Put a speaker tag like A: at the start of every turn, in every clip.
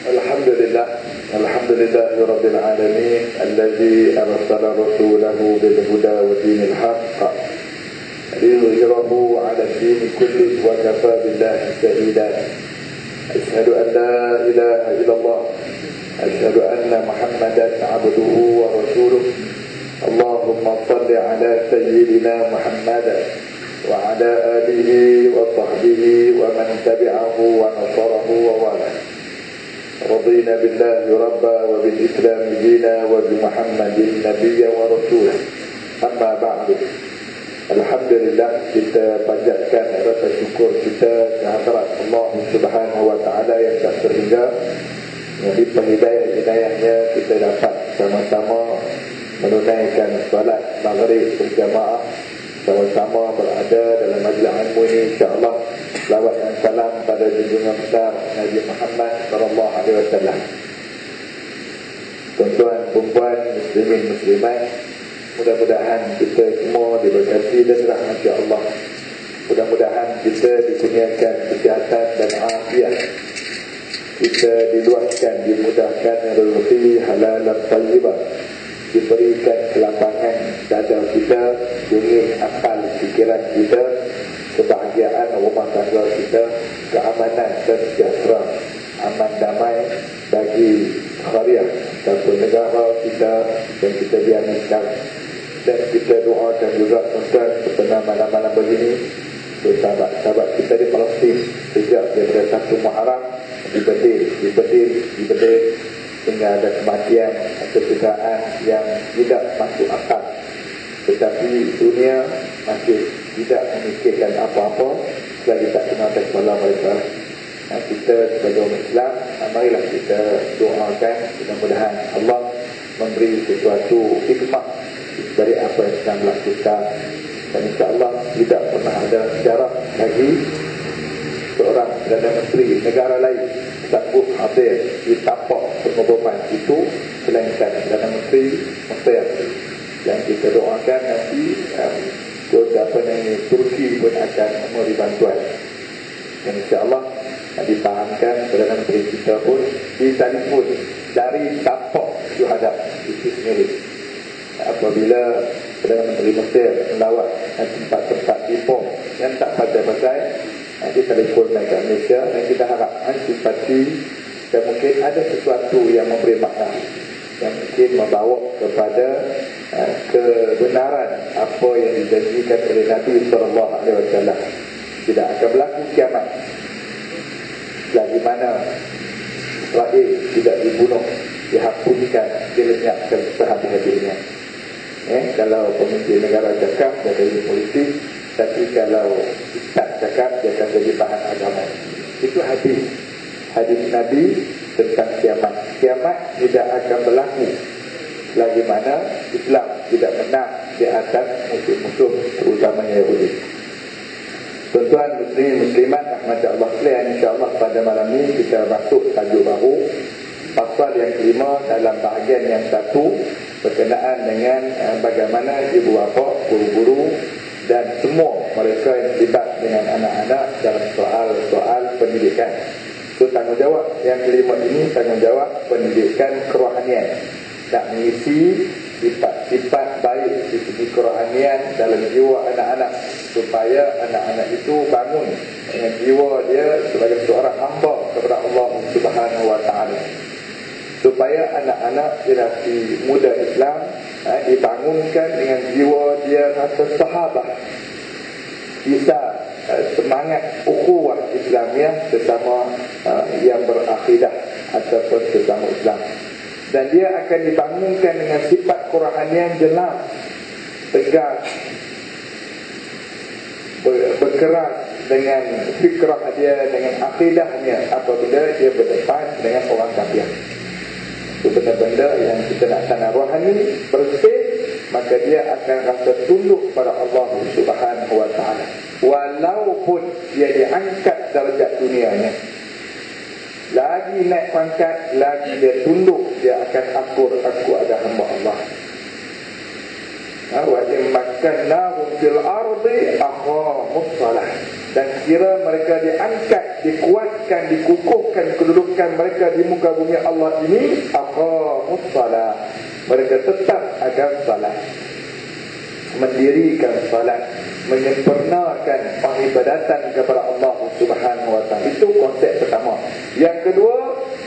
A: Alhamdulillah, alhamdulillahirabbil alamin alladzi arsala rasulahu bil huda wa dinil haqq liyudhhirahu 'ala ad-din kullihi wa kafa billahi shahida. Asyhadu an la ilaha illallah, asyhadu anna Muhammadan 'abduhu wa rasuluh. Allahumma shalli 'ala sayyidina Muhammad wa 'ala alihi wa sahbihi wa man tabi'ahu wa nasarahu wa wala. رضينا بالله ربا وبالإسلام دينا وبمحمد نبيا ورسولا. أما بعد. Alhamdulillah, kita panjatkan rasa syukur kita kehadrat Allah Subhanahu wa taala yang tak terhingga. Jadi hidayah-hidayahnya kita dapat sama-sama menunaikan solat maghrib berjamaah, sama-sama berada dalam majlis ilmu ini, insya-Allah. Selawat dan salam pada junjungan besar Nabi Muhammad sallallahu alaihi wasallam. Tuan-tuan, puan-puan, muslimin, muslimat, mudah-mudahan kita semua diberkati dan rahmat Allah. Mudah-mudahan kita dikurniakan kesihatan dan afiat. Kita diluaskan, dimudahkan rezeki halal dan thayyibah. Diberikan kelapangan dada kita, dunia, akal, fikiran kita, kebahagiaan rumah tangga kita, keamanan dan sejahtera, aman damai bagi khariah ataupun negara kita dan kita diami sekarang. Dan kita doakan juga tuan-tuan sebenarnya malam-malam begini sahabat-sahabat kita di Palestin sejak daripada 1 Muharram dibedil sehingga ada kematian atau kecederaan yang tidak masuk akal. Tetapi dunia masih tidak memikirkan apa-apa selagi tak kenal kepada mereka. Kita sebagai umat Islam, marilah kita doakan mudah-mudahan Allah memberi sesuatu hikmah dari apa yang sedang berlaku. Dan insya-Allah tidak pernah ada sejarah lagi seorang Perdana Menteri negara lain sanggup hadir di tapak pengeboman itu selainkan Perdana Menteri Mesir. Yang kita doakan nanti Turki pun akan memberi bantuan. Dan insya-Allah dipahamkan Perdana Menteri kita pun ditelefon dari tapak syuhada itu sendiri. Apabila Perdana Menteri Mesir melawat tempat-tempat impor yang tak pandai-pandai, nanti telefon ke Malaysia dan kita harapkan simpati dan mungkin ada sesuatu yang memberi makna, yang mungkin membawa kepada kebenaran apa yang dijanjikan oleh Nabi sallallahu alaihi wasallam. Tidak akan berlaku kiamat selagi mana Israel tidak dibunuh, dihapuskan, dilenyapkan sehabis-habisnya. Kalau pemimpin negara cakap, dia jadi politik. Tapi kalau Ustaz cakap, dia akan jadi bahan agama. Itu hadis Nabi tentang kiamat. Kiamat tidak akan berlaku selagi mana Islam tidak menang di atas musuh-musuh, terutamanya Yahudi. Tuan-tuan, muslimin, muslimat, rahmat-Allah sekalian, insya-Allah pada malam ini kita masuk tajuk baru, pasal yang kelima dalam bahagian yang 1 berkenaan dengan bagaimana ibu bapa, guru-guru dan semua mereka yang terlibat dengan anak-anak dalam soal-soal pendidikan. So, tanggungjawab yang kelima ini tanggungjawab pendidikan kerohanian. Nak mengisi sifat-sifat baik di segi kerohanian dalam jiwa anak-anak supaya anak-anak itu bangun dengan jiwa dia sebagai seorang hamba kepada Allah Subhanahu wa taala. Supaya anak-anak generasi muda Islam dibangunkan dengan jiwa dia rasa sahabat, bisa semangat ukhuwah Islamiah sesama yang berakidah ataupun sesama Islam. Dan dia akan dibangunkan dengan sifat kerohanian jelas, tegas, berkeras dengan fikrah dia, dengan akidahnya apabila dia berdepan dengan orang kafir. Itu benda-benda yang kita nak tanam rohani bersih, maka dia akan rasa tunduk pada Allah Subhanahu wa taala. Walaupun dia diangkat darjat dunianya, lagi naik pangkat, lagi dia tunduk, dia akan akur, aku ada hamba Allah. Wa in makkannahum fil ardi aqamus salah. Dan kira mereka diangkat di dikuatkan, dikukuhkan kedudukan mereka di muka bumi Allah ini, aqamus salat, mereka tetap akan salat, mendirikan salat, menyempurnakan peribadatan kepada Allah Subhanahu wa taala. Itu konsep pertama. Yang kedua,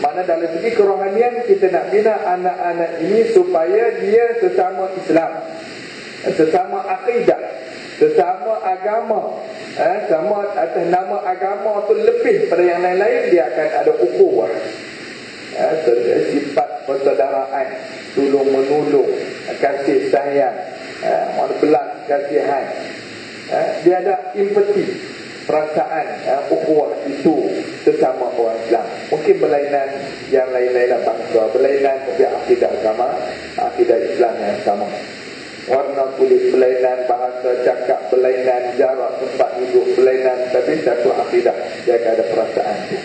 A: mana dalam segi kerohanian kita nak bina anak-anak ini supaya dia sesama Islam, sesama akidah, sesama agama, sama atas nama agama tu lebih pada yang lain-lain, dia akan ada ukhuwah, sifat persaudaraan, tolong menolong, kasih sayang, belas kasihan, dia ada empati, perasaan ukhuwah itu sesama orang Islam. Mungkin berlainan yang lain-lain bangsa, berlainan tapi akidah agama, akidah Islam yang sama. Warna kulit berlainan, bahasa cakap berlainan, jarak tempat duduk berlainan, tapi satu akidah, dia akan ada perasaan itu.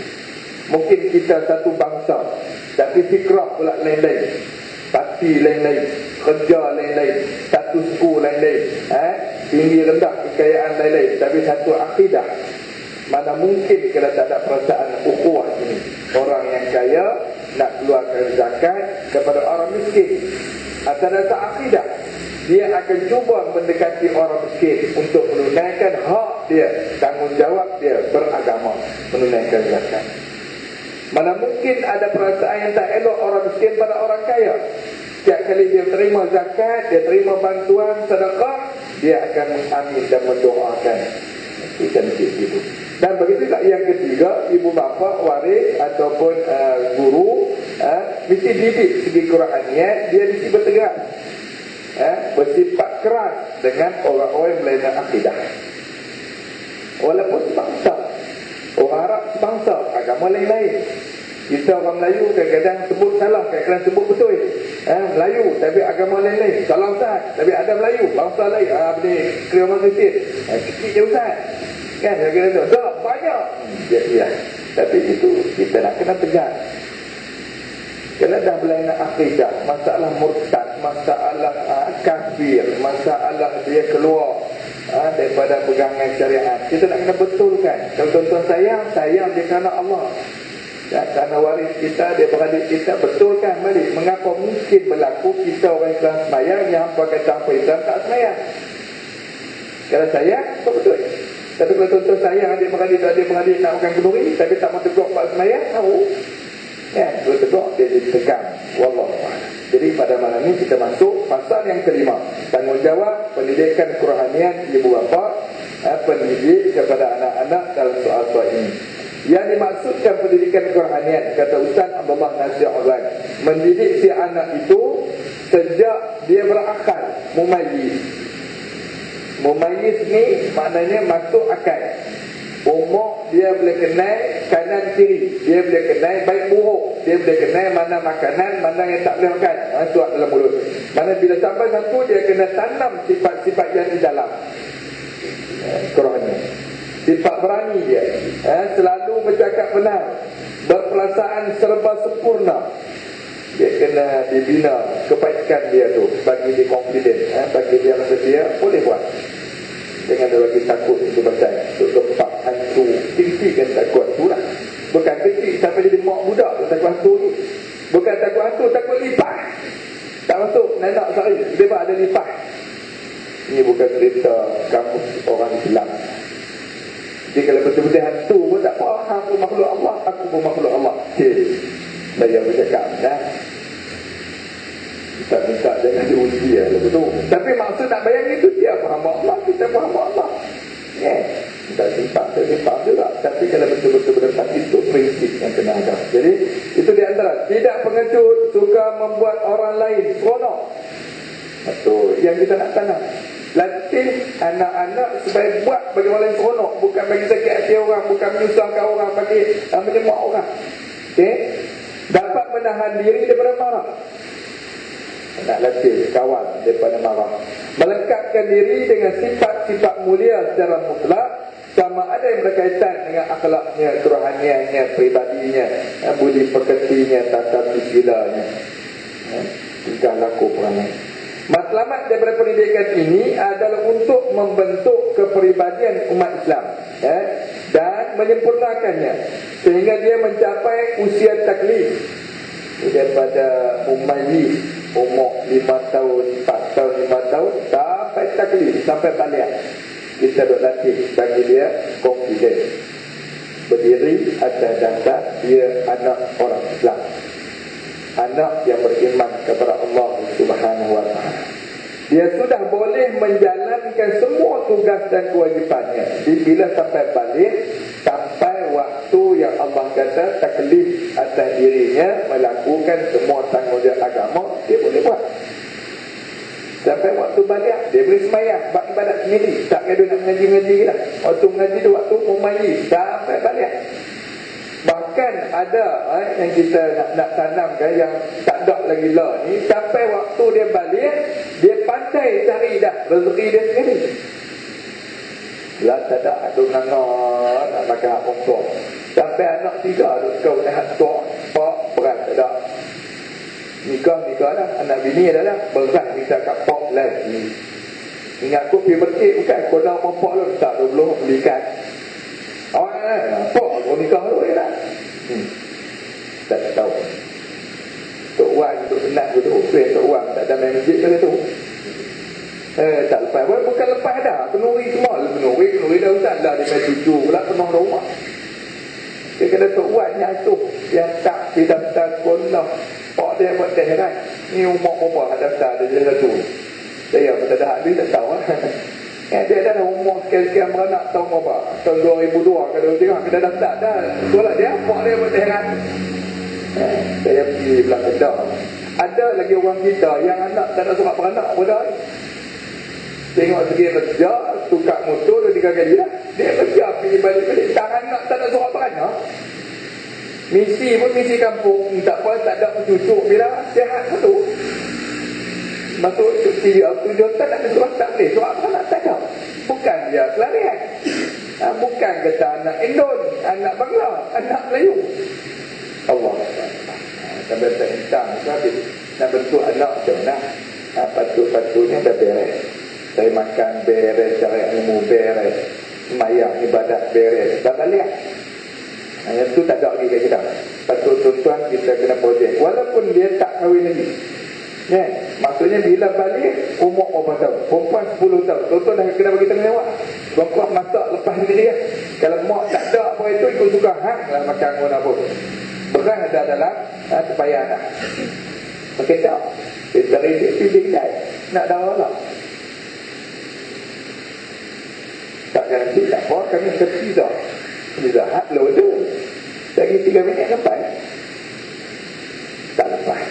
A: Mungkin kita satu bangsa, tapi fikrah pula lain-lain, parti lain-lain, kerja lain-lain, status quo lain-lain, tinggi rendah kekayaan lain-lain, tapi satu akidah. Mana mungkin kalau tak ada perasaan ukhuwah ini. Orang yang kaya nak keluarkan zakat kepada orang miskin, atas dasar akidah, dia akan cuba mendekati orang miskin untuk menunaikan hak dia, tanggungjawab dia beragama, menunaikan zakat. Mana mungkin ada perasaan yang tak elok orang miskin pada orang kaya. Setiap kali dia terima zakat, dia terima bantuan, sedekah, dia akan mengamin dan mendoakan. Kita mesti begitu. Dan begitu tak yang ketiga, ibu bapa, waris ataupun guru, mesti didik segi kerohanian, dia mesti bertegas, bersifat keras dengan orang-orang yang berlainan akidah. Walaupun sebangsa, orang Arab sebangsa, agama lain-lain. Kita orang Melayu kadang-kadang sebut salah, kadang-kadang sebut betul. Melayu tapi agama lain-lain. Salah Ustaz, tapi ada Melayu, bangsa lain. Ni kira orang Kristian. Sikit je Ustaz. Kan kadang-kadang tak banyak. Ya. Tapi itu kita nak kena tegas. Kalau dah berlainan akidah, masalah murtad, masalah kafir, masalah dia keluar daripada pegangan syariat, kita nak kena betulkan. Kalau tuan-tuan sayang dia kerana Allah, kerana waris kita, dia beradik kita, betulkan balik. Mengapa mungkin berlaku kita orang Islam semayang, yang hampa kata hampa Islam tak semayang? Kalau sayang, betul. Tapi kalau tuan-tuan sayang adik-beradik nak makan kenduri, tapi tak mau tegur buat semayang, tahu? Kalau tegur, dia ditegang. Wallahualam. Jadi pada malam ini kita masuk pasal yang kelima, tanggungjawab pendidikan kerohanian ibu bapa, pendidik kepada anak-anak dalam soal-soal ini. Yang dimaksudkan pendidikan kerohanian, kata Ustaz Abdullah Nasir Uzan, mendidik si anak itu sejak dia berakal, mumayyiz. Mumayyiz ni maknanya masuk akal. Umur dia boleh kenal kanan kiri, dia boleh kenal baik buruk, dia boleh kenal mana makanan, mana yang tak boleh makan, tuak dalam mulut. Mana bila sampai satu, dia kena tanam sifat-sifat yang di dalam kerohanian. Sifat berani dia, selalu bercakap benar, berperasaan serba sempurna. Dia kena dibina kebaikan dia tu, bagi dia confident, bagi dia rasa dia boleh buat. Jangan ada lagi takut itu pasal untuk gempak hantu, tinggi kan takut hantu lah. Bukan tinggi sampai jadi mak budak tu takut hantu tu. Bukan takut hantu, takut lipat. Tak masuk nenak sehari, dia ada lipat. Ini bukan cerita kamus orang Islam. Jadi kalau betul-betul hantu pun tak apa, aku makhluk Allah, aku pun makhluk Allah. Saya bercakap dah. Tak minta jangan diuji betul. Tapi maksud nak bayang itu, dia faham Allah, kita faham Allah. Tak simpak juga. Tapi kalau betul-betul berdepan, itu prinsip yang kena ada. Jadi itu di antara, tidak pengecut, suka membuat orang lain seronok. Betul, yang kita nak tanam. Latih anak-anak supaya buat bagi orang lain seronok, bukan bagi sakit hati orang, bukan menyusahkan orang, bagi menyemak orang. Dapat menahan diri daripada marah. Nak latih kawan daripada marah. Melekatkan diri dengan sifat-sifat mulia secara mutlak, sama ada yang berkaitan dengan akhlaknya, kerohaniannya, pribadinya, budi pekertinya, tata pisilanya, tingkah laku perangai. Matlamat daripada pendidikan ini adalah untuk membentuk kepribadian umat Islam, dan menyempurnakannya sehingga dia mencapai usia taklif. Daripada umayyi umur 5 tahun, 4 tahun, 5 tahun sampai taklif, sampai balik, kita duk latih bagi dia confident, berdiri atas dasar dia anak orang Islam, anak yang beriman kepada Allah Subhanahu wa ta'ala. Dia sudah boleh menjalankan semua tugas dan kewajipannya bila sampai balik, sampai waktu yang Allah kata taklif atas dirinya melakukan semua tanggungjawab agama, dia boleh buat. Sampai waktu balik, dia boleh sembahyang, buat ibadat sendiri, tak kena nak mengaji-mengaji lah. Waktu mengaji tu waktu umayyi sampai balik. Bahkan ada yang kita nak tanamkan yang tak ada lagi lah ni, sampai waktu dia balik, dia pandai cari dah rezeki dia sendiri. Lah tak ada aduk nangar nak makan hak pokok. Sampai anak 3 aduk kau nak hak tok, pak berat tak ada. Nikah dah, anak bini dah lah, berat minta kat pak lagi. Ingat aku pergi berkit bukan, kau dah mampak lu tak 20 belikan. Awak pak aku nikah lu dah. Tak tahu. Tok Wan tu nak tu, Tok Wan tak ada main masjid ke tu. Tak lepas, bukan lepas dah, penuri semua, penuri dah ustaz dah, dia main cucu pula penuh rumah. Dia kena Tok Wan tu yang tak didaftar sekolah. Pak dia buat heran, ni umur berapa daftar dia jadi satu. Saya pun tak ada habis, tak tahu. Dia dah umur sekian-sekian beranak tahun berapa, tahun 2002 ke 2003 kita daftar dah sekolah dia. Pak dia buat heran. Saya pergi belah Kedah, ada lagi orang kita yang anak tak ada surat beranak pun dah. Tengok segi kerja, tukar motor 2-3 kali dah. Dia kerja pergi balik-balik, tak anak tak ada surat beranak. Misi pun misi kampung, tak apa, tak ada cucuk bila sihat satu. Masuk cuti 7 tak ada surat, tak boleh. Surat beranak tak ada. Bukan dia pelarian. Bukan kata anak Indon, anak Bangla, anak Melayu. Allah sampai tak intang habis nak bentuk anak macam mana. Patut-patutnya dah beres. Saya makan beres, syariat ilmu beres, semayang ibadat beres, dah balik. Yang tu tak ada lagi kat kita. Patut tuan-tuan kita kena projek walaupun dia tak kahwin lagi. Maksudnya bila balik umur berapa tahun? Perempuan 10 tahun. Tuan-tuan dah kena bagi tanggung jawab. Perempuan masak lepas sendiri ya. Kalau mak tak ada apa itu, ikut suka hang lah makan guna pun. Beras ada dalam supaya anak. Pakai tak? Kita ready pilih dah. Nak darah lah. Tak garanti tak apa, kami kerti dah. Bila hak lo tu lagi 3 minit lepas. Tak lepas.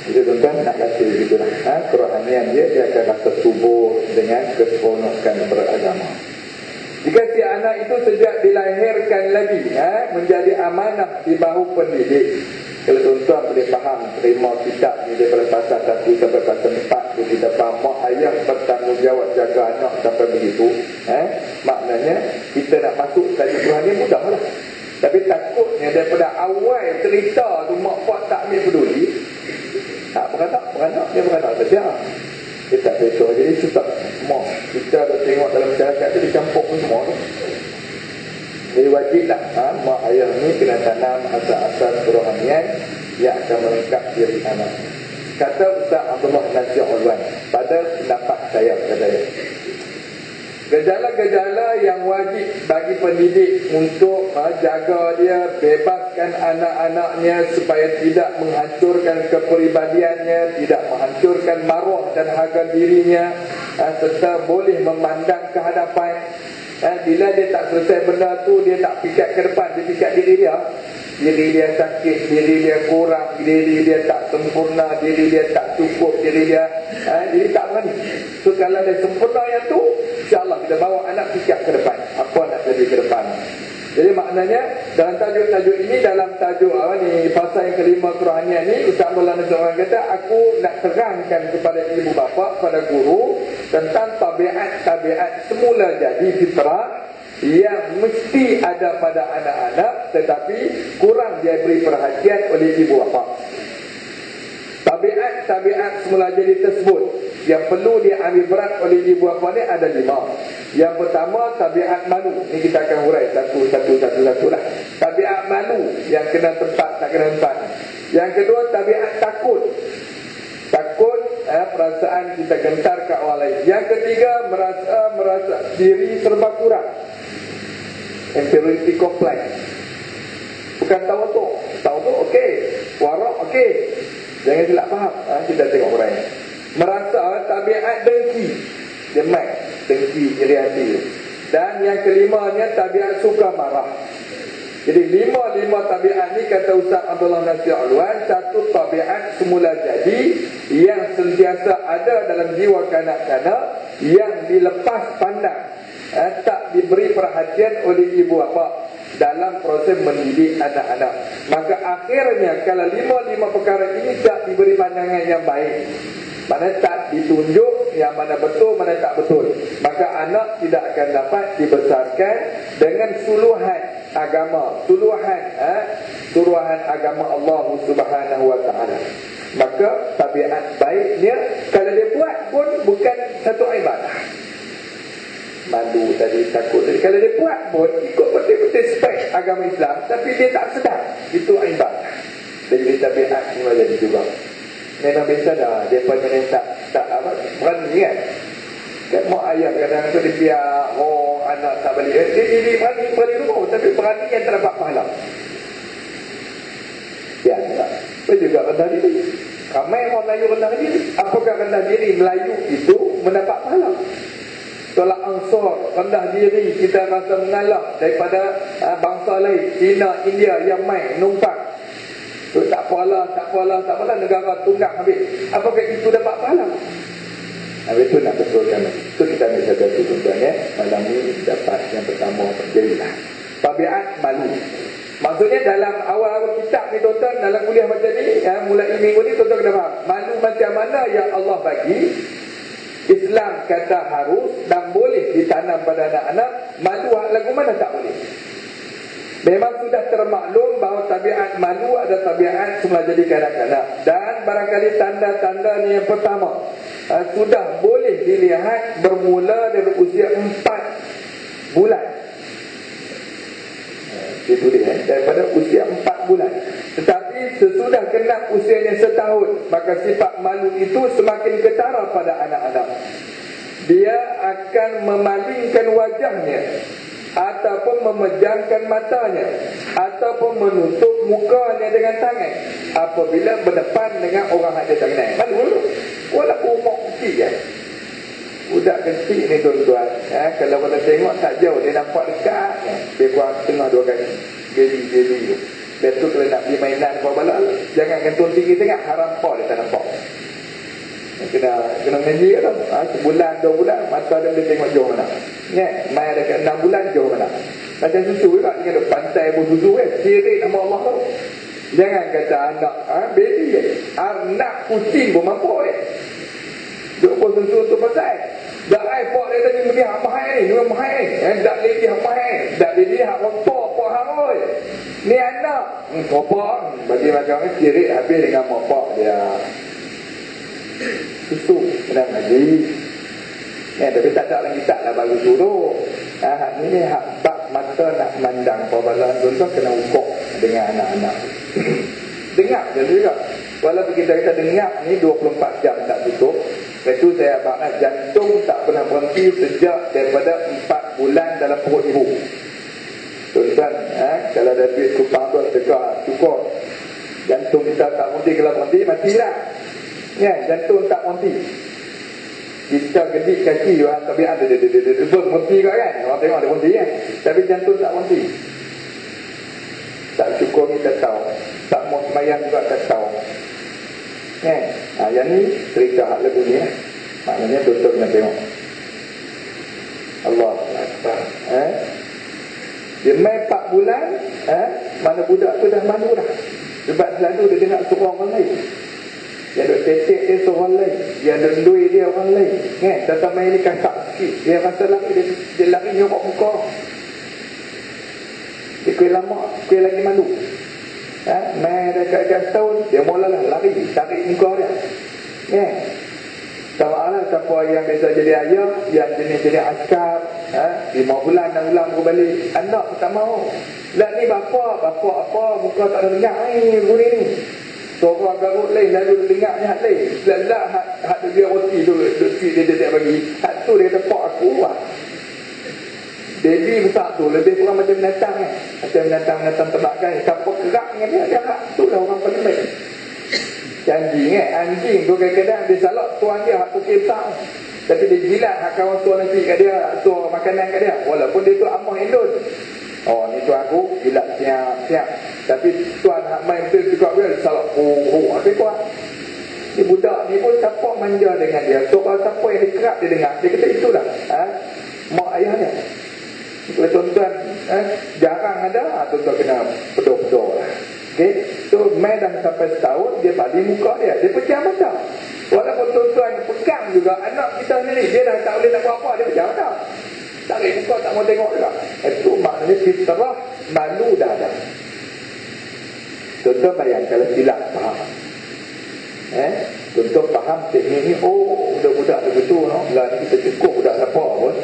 A: Jadi tuan-tuan nak kata begitulah. Kerohanian dia akan rasa subur dengan keseronokan beragama. Jika si anak itu sejak dilahirkan lagi menjadi amanah di bahu pendidik. Kalau tuan-tuan boleh faham terima kitab ni daripada pasal 1 sampai pasal 4 tu, kita faham mak ayah bertanggungjawab jaga anak sampai begitu. Maknanya kita nak masuk tadi Tuhan ni mudah lah. Tapi takutnya daripada awal cerita tu mak pak tak ambil peduli. Beranak dia beranak saja. Dia tak betul. Jadi susah. Mak kita dah tengok dalam masyarakat tu dicampur semua tu. Jadi wajiblah mak ayah ni kena tanam asas-asas kerohanian yang akan melengkap diri anak. Kata Ustaz Abdullah Nasir Ulwan, pada pendapat saya, gejala-gejala yang wajib bagi pendidik untuk jaga dia, bebaskan anak-anaknya supaya tidak menghancurkan kepribadiannya, tidak menghancurkan maruah dan harga dirinya, serta boleh memandang ke hadapan. Bila dia tak selesai benda tu, dia tak pikat ke depan, dia pikat diri dia. Diri dia sakit, diri dia kurang, diri dia tak sempurna, diri dia tak cukup, diri dia jadi tak berani. So kalau dia sempurna yang tu, insyaAllah kita bawa anak pikat ke depan. Apa nak jadi ke depan. Jadi maknanya dalam tajuk-tajuk ini, dalam tajuk ni pasal yang kelima kerohanian ni, Ustaz Abdullah Nasir Ulwan kata, aku nak terangkan kepada ibu bapa, kepada guru tentang tabiat-tabiat semula jadi fitrah yang mesti ada pada anak-anak tetapi kurang dia beri perhatian oleh ibu bapa. Tabiat-tabiat semula jadi tersebut yang perlu diambil berat oleh ibu bapa ni ada 5. Yang pertama, tabiat malu. Ini kita akan hurai satu lah. Tabiat malu yang kena tempat, tak kena tempat. Yang kedua, tabiat takut. Takut, perasaan kita gentar ke orang lain. Yang ketiga, merasa diri serba kurang. Inferiority complex. Bukan tawaduk okey, warak okey. Jangan silap faham. Kita tengok orang ini. Merasa tabiat dengki. Demak, dengki, iri hati. Dan yang kelimanya, tabiat suka marah. Jadi lima tabiat ni kata Ustaz Abdullah Nasir Alwan, satu tabiat semula jadi yang sentiasa ada dalam jiwa kanak-kanak yang dilepas pandang, tak diberi perhatian oleh ibu bapa dalam proses mendidik anak-anak. Maka akhirnya kalau lima perkara ini tak diberi pandangan yang baik, mana tak ditunjuk yang mana betul, mana tak betul, maka anak tidak akan dapat dibesarkan dengan suluhan agama, suruhan agama Allah Subhanahu wa taala. Maka tabiat baiknya kalau dia buat pun bukan satu ibadah. Malu tadi, takut tadi, kalau dia buat pun ikut betul-betul spek agama Islam, tapi dia tak sedar itu ibadah. Jadi tabiat semua jadi juga. Memang biasa dah, dia panggil tak berani kan. Kan mak ayah kadang-kadang dia biar anak tak balik. Dia berani rumah, tapi berani yang tak dapat pahala. Ya, tak. Dia juga rendah diri. Ramai orang Melayu rendah diri. Apakah rendah diri Melayu itu mendapat pahala? Tolak ansur, rendah diri, kita rasa mengalah daripada bangsa lain, China, India yang main, numpang. Tak apalah, negara tunggang habis. Apakah itu dapat pahala? Habis itu nak betulkan. Itu kita ambil satu tuan-tuan ya. Malam ini dapat yang pertama terjadilah tabiat malu. Maksudnya dalam awal-awal kitab ni tuan-tuan, dalam kuliah macam ni, mulai minggu ni tuan-tuan kena faham malu macam mana yang Allah bagi. Islam kata harus dan boleh ditanam pada anak-anak. Malu lagu mana tak boleh. Memang sudah termaklum bahawa tabiat malu ada tabiat semula jadi kanak-kanak. Dan barangkali tanda-tanda ni yang pertama, sudah boleh dilihat bermula dari usia 4 bulan. Itu dia, daripada usia 4 bulan. Tetapi sesudah kena usianya setahun, maka sifat malu itu semakin ketara pada anak-anak. Dia akan memalingkan wajahnya, ataupun memejamkan matanya, ataupun menutup mukanya dengan tangan apabila berdepan dengan orang yang dia tak kenal. Malu walaupun umur kecil kan. Budak kecil ni tuan-tuan, kalau kita tengok tak jauh, dia nampak dekat kan? Dia kurang setengah 2 kaki. Baby. Lepas tu kalau nak beli mainan apa bala, jangan gantung tinggi tengah, haram pa dia tak nampak. Kena mengaji kan. Sebulan 2 bulan mata dia boleh tengok jauh mana. Mai dekat 6 bulan jauh mana. Macam susu juga, dia pantai pun susu kan. Sirik nama Allah tu. Jangan kata anak baby je. Anak kucing pun mampu kan. Duk pun susu tu pasal. Dak ai pak dia tadi mesti hak mahal ni, memang mahal ni. Dak lady hak mahal. Dak lady hak pak haroi. Ni anak. Apa? Bagi macam ni sirik habis dengan mak pak dia. Itu kena ngaji. Tapi tak ada lagi tak lah baru suruh. Hak ni hak bab mata nak mandang perbalan tuan-tuan kena ukur dengan anak-anak. Dengar je juga. Walaupun kita dengar ni 24 jam tak tutup. Itu saya abang jantung tak pernah berhenti sejak daripada 4 bulan dalam perut ibu. Tuan-tuan, kalau ada duit kupang tu sedekah cukup. Jantung kita tak berhenti, kalau berhenti matilah. Jantung tak berhenti. Kita gedik kaki orang tapi ada berhenti juga kan. Orang tengok ada berhenti kan. Tapi jantung tak berhenti. Tak cukup ni tak tahu. Tak mau sembahyang juga tak tahu. Yang ni cerita hak lagu ni. Maknanya tutup nak tengok. Allah Akbar. Dia main 4 bulan, mana budak tu dah malu dah. Sebab selalu dia dengar suara orang lain. Yang duk tetek dia seorang lain, yang duk dui dia orang lain. Datang main ni kakak sikit, dia rasa lari, dia lari nyokok muka. Dia kuih lama, kuih lagi malu. Main dekat setahun, dia mulalah lari, tarik muka dia. Sama lah siapa yang biasa jadi ayah, yang jenis jadi askar, 5 bulan 6 bulan baru balik. Anak tak mau. Lah ni bapa apa muka tak ada dengar guni ni. Suara garut lain lalu dengarnya hak lain. Lelah hak dia roti tu dia bagi. Hak tu dia kata pak aku lah. Baby besar tu lebih kurang macam binatang kan. Macam binatang terbakar. Siapa kerak dengan dia hak tu lah orang paling baik. Anjing tu kadang-kadang dia salak tuan dia hak tu besar. Tapi dia jilat hak kawan tuan nasi kat dia, tuan makanan kat dia. Walaupun dia tu amah endun. Oh ni tuan aku jilat siap. Tapi tuan hak main betul juga dia salak habis kuat. Ni budak ni pun siapa manja dengan dia. So kalau siapa yang dikerap dia dengar, dia kata itulah mak ayah dia. Kalau tuan-tuan jarang ada, tuan-tuan kena pedok-pedok lah. Okay? So main dah sampai setahun, dia balik muka dia pecah mata. Walaupun tuan-tuan pegang juga anak kita ni dia dah tak boleh nak buat apa, dia pecah mata. Tarik muka tak mau tengok juga. Itu maknanya fitrah malu dah ada. Tuan-tuan bayang kalau silap faham. Tuan-tuan faham teknik ni, budak-budak tu betul no? Lah ni kita cukup budak siapa pun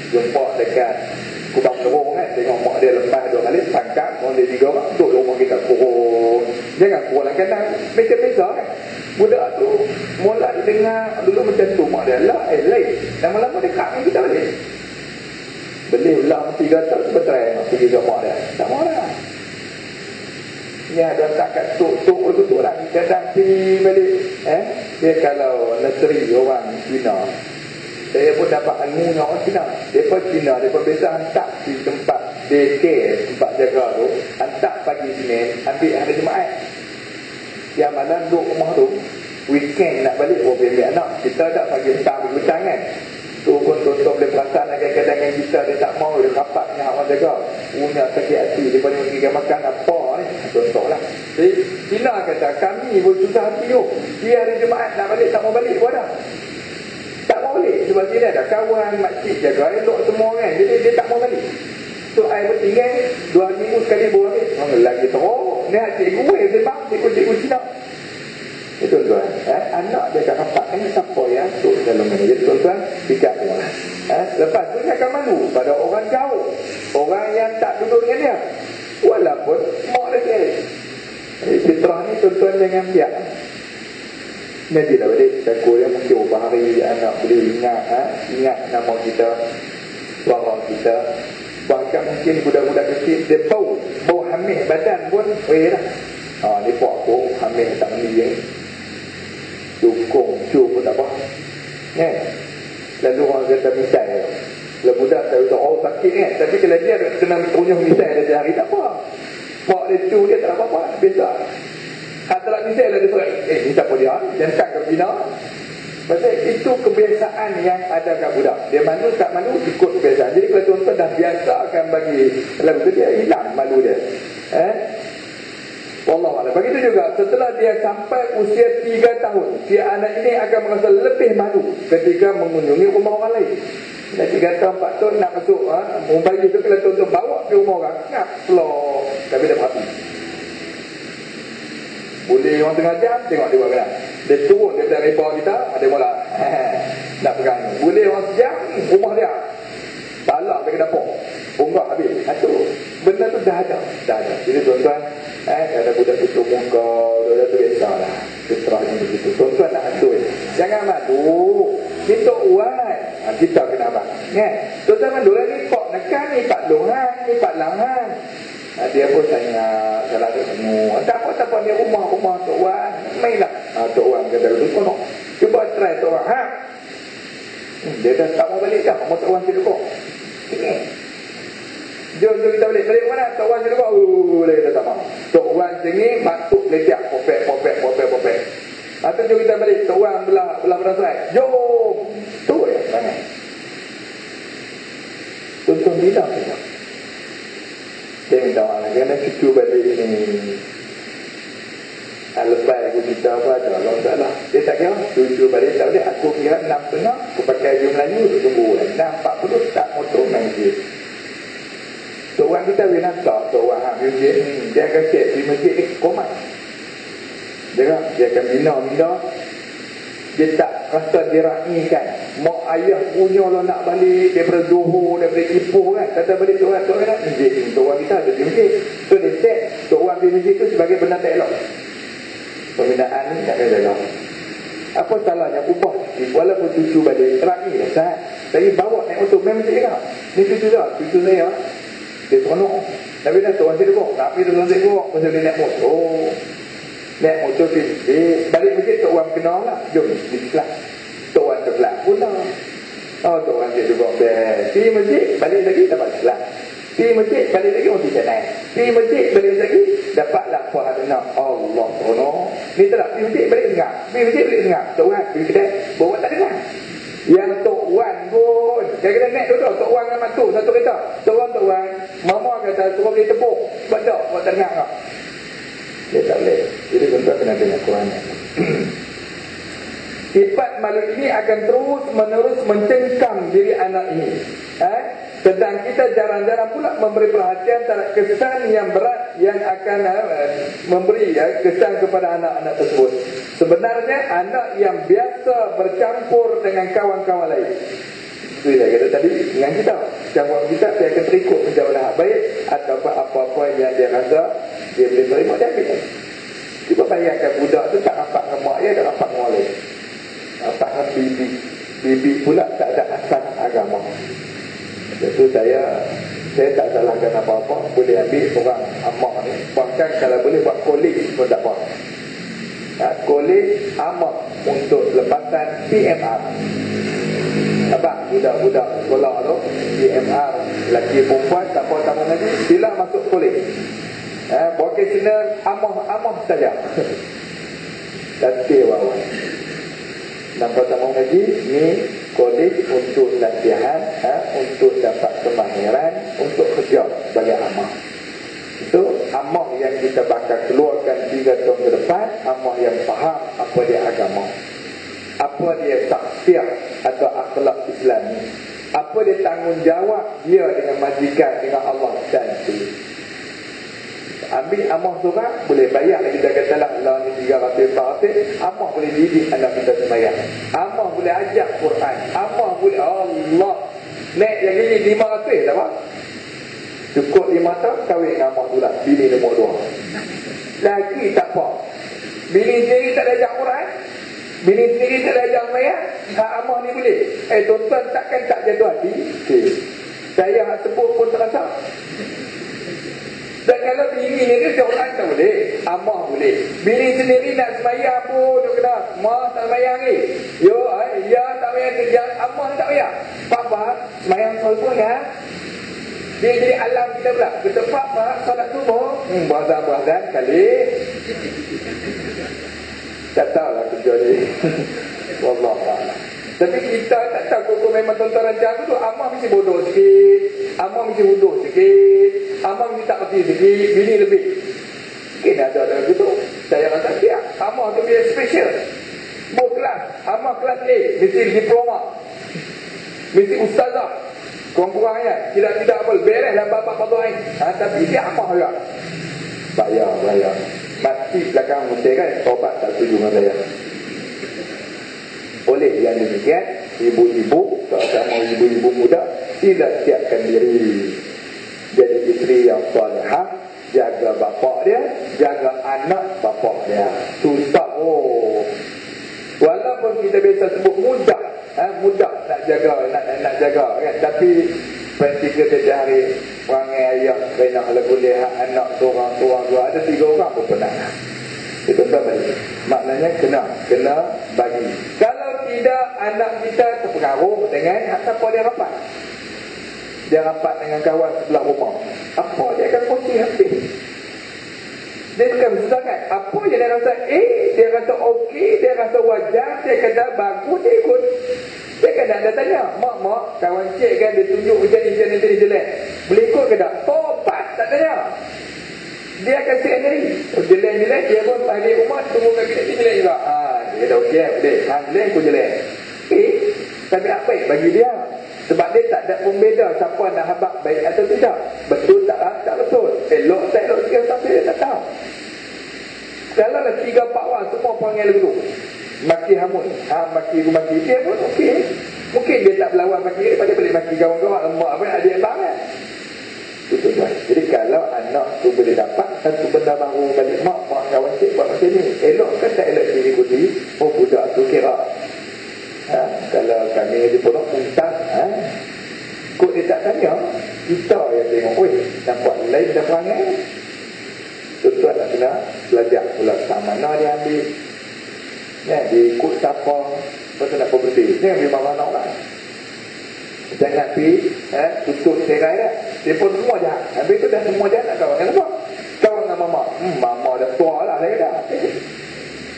A: jumpa dekat Kubang Terung kan, tengok mak dia lepas 2 kali tangkap, orang dia 3 orang duduk rumah kita kurung. Jangan kurung lah kandang biasa kan. Budak tu mula dengar dulu macam tu mak dia lah lain. Lama-lama dekat ni kita balik beli ulang 3 tak sebetul nak pergi ke mak dia tak mau lah. Ya dia tak kat tuk betul lah kadang pergi balik. Dia kalau nursery orang Cina, saya pun dapat ilmu dengan orang Cina. Mereka Cina, mereka biasa hantar di tempat daycare, tempat jaga tu, hantar pagi Senin, ambil hari Jumaat. Yang malam duduk rumah tu, weekend nak balik, ambil anak. Kita tak pagi petang pergi hutang kan. Tu pun tuan-tuan boleh perasan kadang-kadang yang kita dia tak mau, dia rapat dengan orang jaga. Punya sakit hati, dia boleh pergi makan apa ni. Tuan-tuan lah. Jadi, Cina kata, kami pun susah hati tu. Dia hari Jumaat nak balik, tak mau balik pun dah. Tak mau balik sebab dia ada kawan makcik jaga elok semua kan, jadi dia tak mau balik. So air bertinggal 2 minggu sekali baru habis. Lagi teruk ni hak cikgu sebab cikgu Cina. Itu tuan, anak dia tak rapat kan siapa yang duduk dalam ni. Jadi tuan-tuan fikir semua. Lepas tu dia akan malu pada orang jauh, orang yang tak duduk dengan dia, walaupun mak dia. Fitrah ni tuan-tuan jangan biar. Nanti dah balik takut dia mungkin beberapa hari anak boleh ingat nama kita, suara kita. Bahkan mungkin budak-budak kecil dia bau hamil badan pun dah. Ni puak aku hamil tak mandi dukung cu pun tak apa. Lalu orang kata misal kalau budak tak tahu sakit kan, tapi kalau dia kena punya misal dia hari tak apa. Mak dia cu dia tak apa-apa, biasa. Hatlah misal dia surat ni siapa dia? Jangan tak ke bina. Pasal itu kebiasaan yang ada kat budak. Dia malu tak malu ikut kebiasaan. Jadi kalau tuan-tuan dah biasakan bagi lalu tu dia hilang malu dia. Wallahualam. Begitu juga setelah dia sampai usia 3 tahun, si anak ini akan merasa lebih malu ketika mengunjungi rumah orang lain. Dah 3 tahun 4 tahun nak masuk bayi tu kalau tuan-tuan bawa ke rumah orang, ngap slow tapi dia perhati. Boleh orang tengah jam, tengok dia buat kena. Dia turun daripada repot kita, ada mula nak pegang. Boleh orang sejam, rumah dia balak dia ke dapur, bunggak habis. Itu benda tu dah ada. Jadi tuan-tuan, ada budak tutup muka, budak tu biasalah. Fitrahnya begitu. Tuan-tuan nak atur, jangan malu, minta uang. Kita kena abang. Tuan-tuan malu lah ni, kok nekan ni, Pak Longan, ni Pak Langan. Dia pun tanya salah ketemu. Tak apa ni rumah Tok Wan. Mainlah. Tok Wan kata tu kono. Cuba try Tok Wan. Dia dah tak mau balik dah. Mau Tok Wan sini kok. Jom kita balik mana? Tok Wan sini kok. Dia kata tak mau. Tok Wan sini batuk lejak popek. Atau jom kita balik Tok Wan belah serai. Jom. Tu ya mana? Tuntun bilang kita. Dia minta maaf kerana cucu balik ni lepas aku cerita apa ada Allah Ta'ala. Dia tak kira cucu balik tak boleh. Aku kira 6.5 aku pakai je Melayu untuk tunggu 6.40 tak motor main je. Seorang kita boleh nampak seorang masjid dia akan cek di masjid ni komat. Dia akan bina dia tak rasa diraihkan. Mak ayah punya lah nak balik daripada Johor, daripada Ipoh kan, kata balik Tok Wan kan, Tok Wan kita ada di masjid. So dia set Tok Wan di masjid tu sebagai benda tak elok. Pembinaan ni tak kena jaga. Apa salahnya ubah sikit, walaupun cucu balik terakhir Ustaz, saya bawa naik motor main masjid kan. Ni cucu saya dia seronok. Tapi dah Tok Wan saya bawa, tapi Tok Wan saya bawa pasal dia naik motor. Naik motor balik masjid Tok Wan kenal lah, jom di kelas. Tok Wan kelas pun lah. Oh, Tok Wan saya juga pergi masjid, balik lagi dapat kelas. Pergi masjid, balik lagi mesti naik. Pergi masjid, balik lagi dapatlah puan anak. Allah seronok. Ni tak nak pergi masjid, balik dengar. Pergi masjid, balik dengar. Tok Wan pergi kedai, bawa tak dengar. Yang Tok Wan pun kadang-kadang naik duduk Tok Wan dengan mak tu satu kereta. Tok Wan mama kata suruh beli tepung. Sebab tak buat tak dengar tak. Dia tak boleh. Jadi tuan-tuan kena dengar Quran. Sifat malu ini akan terus menerus mencengkam diri anak ini. Sedang kita jarang-jarang pula memberi perhatian terhadap kesan yang berat yang akan memberi kesan kepada anak-anak tersebut. Sebenarnya anak yang biasa bercampur dengan kawan-kawan lain. Itu saya kata tadi, dengan kita campur kita, dia akan terikut menjawab hak baik atau apa-apa yang dia rasa dia boleh terima, dia ambil. Cuba bayangkan budak tu tak rapat dengan mak dia, tak rapat dengan orang lain, rapat dengan bibi pula tak ada asas agama. Itu saya tak salahkan apa-apa, boleh ambil orang amak ni, bahkan kalau boleh buat kolej pun tak apa. Kolej amak untuk lepasan PMR. Apa budak-budak sekolah tu PMR, lelaki perempuan tak apa sama lagi, sila masuk kolej. Vocational amah saja. Tapi wawan nampak tak mau ngaji ni kolej untuk latihan, untuk dapat kemahiran, untuk kerja sebagai amah. Itu amah yang kita bakal keluarkan 3 tahun ke depan, amah yang faham apa dia agama, apa dia taksir atau akhlak Islami, apa dia tanggungjawab dia dengan majikan, dengan Allah dan Rasul. Ambil amah seorang boleh bayar lagi, kita kata lah ni 300-400, amah boleh didik anak kita sembahyang, amah boleh ajak Quran, amah boleh Allah naik yang ini 500 tak apa, cukup 5 tahun kahwin dengan amah tu lah, bini nombor 2 lagi tak apa, bini sendiri tak ada ajak Quran, bini sendiri tak ada ajak sembahyang, hak amah ni boleh. Tuan-tuan takkan tak jatuh hati? Saya hak sebut pun terasa. Dan kalau bini ni dia Quran tak boleh, amah boleh. Bini sendiri nak sembahyang pun dia kena, mak tak sembahyang ni. Ya tak payah kerja, amah tak payah. Pak sembahyang subuh ya. Dia jadi alam kita pula. Kita pak solat subuh, bazan kali. Tak tahulah kerja ni. Wallahualam. Tapi kita tak tahu kau memang tuan-tuan rancang tu, amah mesti bodoh sikit, amah mesti bodoh sikit, amah mesti tak kerti sikit, bini lebih. Mungkin ada gitu. Saya rasa siap, amah tu dia special. Buat kelas, amah kelas A, mesti diploma, mesti ustazah. Kurang-kurang ya, tidak apa, beres dalam bab-bab fardhu. Tapi dia amah juga. Bayar. Mati belakang mesti kan, tobat tak setuju dengan saya. Oleh yang demikian, ibu-ibu, terutama ibu-ibu muda, sila siapkan diri jadi isteri yang salihah, jaga bapak dia, jaga anak bapak dia. Susah walaupun kita biasa sebut mudah nak jaga kan, tapi praktikal setiap hari perangai ayah kena boleh anak seorang dua, ada 3 orang pun pernah. Itu balik. Maknanya kena bagi. Kalau tidak, anak kita terpengaruh dengan siapa dia rapat. Dia rapat dengan kawan sebelah rumah, apa dia akan kongsi habis. Dia akan menceritakan apa yang dia rasa dia rasa okey, dia rasa wajar, dia kata bagus, dia ikut. Dia kan ada tanya, mak kawan cik kan dia tunjuk macam ni jelek, boleh ikut ke tak? Tobat, tak tanya. Dia akan siap diri. Jelek dia pun ahli rumah tunggu kat kita jelek juga. Dia kata okey boleh. Jelek aku jelek. Tapi apa bagi dia? Sebab dia tak ada pembeza siapa nak habaq baik atau tidak. Betul tak betul. Elok tak elok dia, tapi dia tak tahu. Kalau lah 3-4 orang semua panggil dulu. maki hamun, maki dia pun okey. Mungkin dia tak berlawan maki dia, pada boleh maki kawan-kawan, emak apa adik abang kan. Itu tuan. Jadi kalau anak tu boleh dapat satu benda baru balik mak kawan cik buat macam ni, elok kan tak elok diri putih. Oh budak tu kira kalau kami di pondok muntah, kok dia tak tanya, kita yang tengok, oi nampak lain dah perangai. Tuan nak kena belajar pula sama mana dia ambil, dia ikut siapa, betul nak berbeza. Jangan ambil mana orang. Jangan pergi tutup cerai dah. Dia pun semua jahat. Habis tu dah semua jahat nak kawan dengan apa? Kawan dengan mama. Mama dah tua lah saya dah.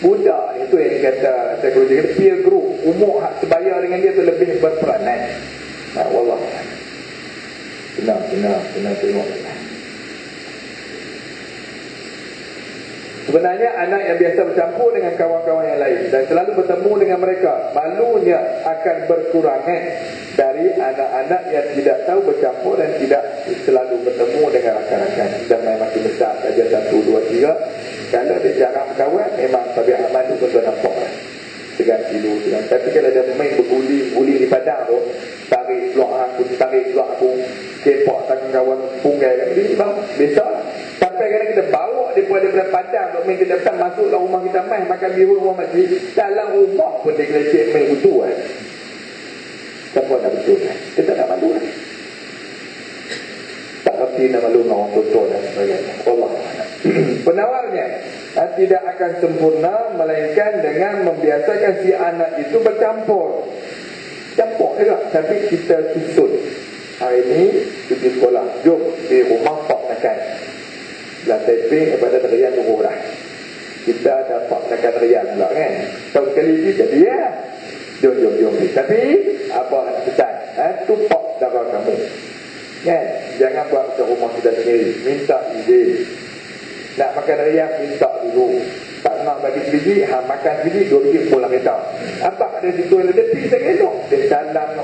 A: Budak itu yang kata psikologi kata peer group. Umur hak sebaya dengan dia tu lebih berperanan. Wallah. Kena tengok. Sebenarnya anak yang biasa bercampur dengan kawan-kawan yang lain dan selalu bertemu dengan mereka, malunya akan berkurangan dari anak-anak yang tidak tahu bercampur dan tidak selalu bertemu dengan rakan-rakan. Dan makin besar saja 1, 2, 3. Kalau dia jarang berkawan, memang tabiat amal itu betul nampak segan dulu. Tapi kalau dia main berguli di padang tu, tarik keluar aku, kepok tangan kawan punggai kan, dia bang biasa lah. Sampai kadang kita bawa dia daripada padang untuk main, kita datang masuk dalam rumah kita main, makan biru rumah masjid, dalam rumah pun dia gelecek main betul kan. Siapa nak betul kan? Kita tak malu kan? Tak reti nak malu dengan orang tua dan sebagainya. Allah. Penawarnya tidak akan sempurna melainkan dengan membiasakan si anak itu bercampur juga. Tapi kita susun hari ini pergi sekolah, jom di rumah pak makan belah taping daripada terian dulu lah. Kita dapat makan terian pula kan, tahun sekali ni jadi ya. Jom. Tapi apa pesan? Tupak darah kamu kan? Jangan buat ke rumah kita sendiri, minta izin. Nak makan terian minta dulu. Tak nak bagi biji, makan biji 2 biji pulang kita. Apa ada situ yang lebih saya elok. Dia jalan,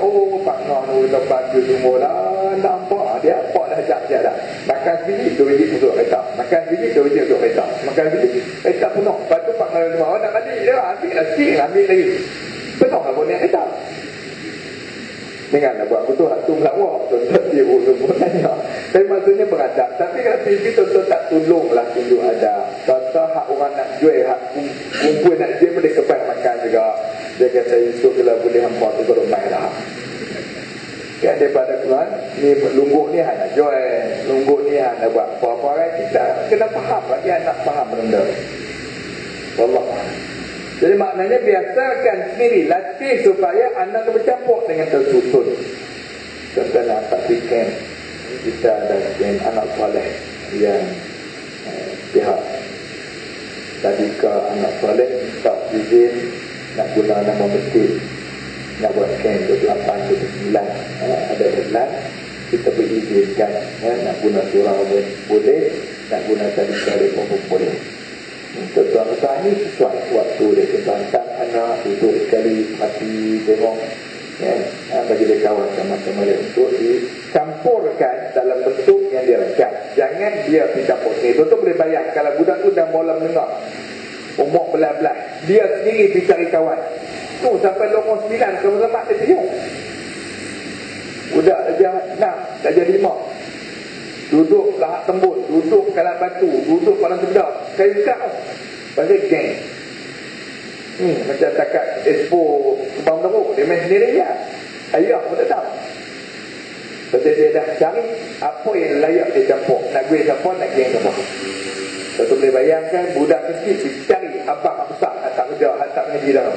A: Pak Noh tu tempat tu semua lah. Nampak dia apa dah jap dah. Makan biji 2 biji untuk kereta. Makan biji 2 biji untuk kereta. Makan biji kereta penuh. Lepas tu Pak Noh nak balik dia ambil lagi. Penuh lah boleh kereta. Janganlah buat betul hak tu melawak. Tuan-tuan dia pun tanya. Tapi maksudnya beradab. Tapi kalau TV tuan-tuan tak tolonglah tunjuk adab. Contoh hak orang nak jual, hak kumpul nak jual boleh kepas makan juga. Dia kata itu kalau boleh hampa tu berumah lah. Kan daripada Tuhan, ni lungguk ni hak nak jual, lungguk ni hak nak buat apa-apa kan. Kita kena faham lagi anak faham benda. Wallah. Jadi maknanya biasakan sendiri, latih supaya anak bercampur dengan tersusun. Contoh nak pastikan kita ada anak soleh yang pihak tadika anak soleh tak izin nak guna nama masjid, nak buat camp 28-29 ada bulan kita berizinkan nak guna surau boleh, nak guna tadika pun boleh. Tuan-tuan ini sesuai waktu dia tentang anak duduk sekali mati tengok bagi dia kawan sama-sama dia untuk dicampurkan dalam bentuk yang dia rakam. Jangan dia dicampur sendiri. Tuan-tuan boleh bayang kalau budak tu dah mula menengah umur belah-belah, dia sendiri dicari kawan tu sampai umur 9 kalau lemak dia tiung. Budak dah jadi 5 duduk lahak tembun, duduk kalah batu, duduk pada sebelah kayu kau pasal geng macam takat expo Kebang Teruk dia main sendiri ya. Ayah pun tak tahu pasal dia dah cari apa yang layak dia campur, nak gue siapa, nak geng siapa. Lepas tu boleh bayangkan budak kecil dicari abang besar tak kerja, tak ngaji dah.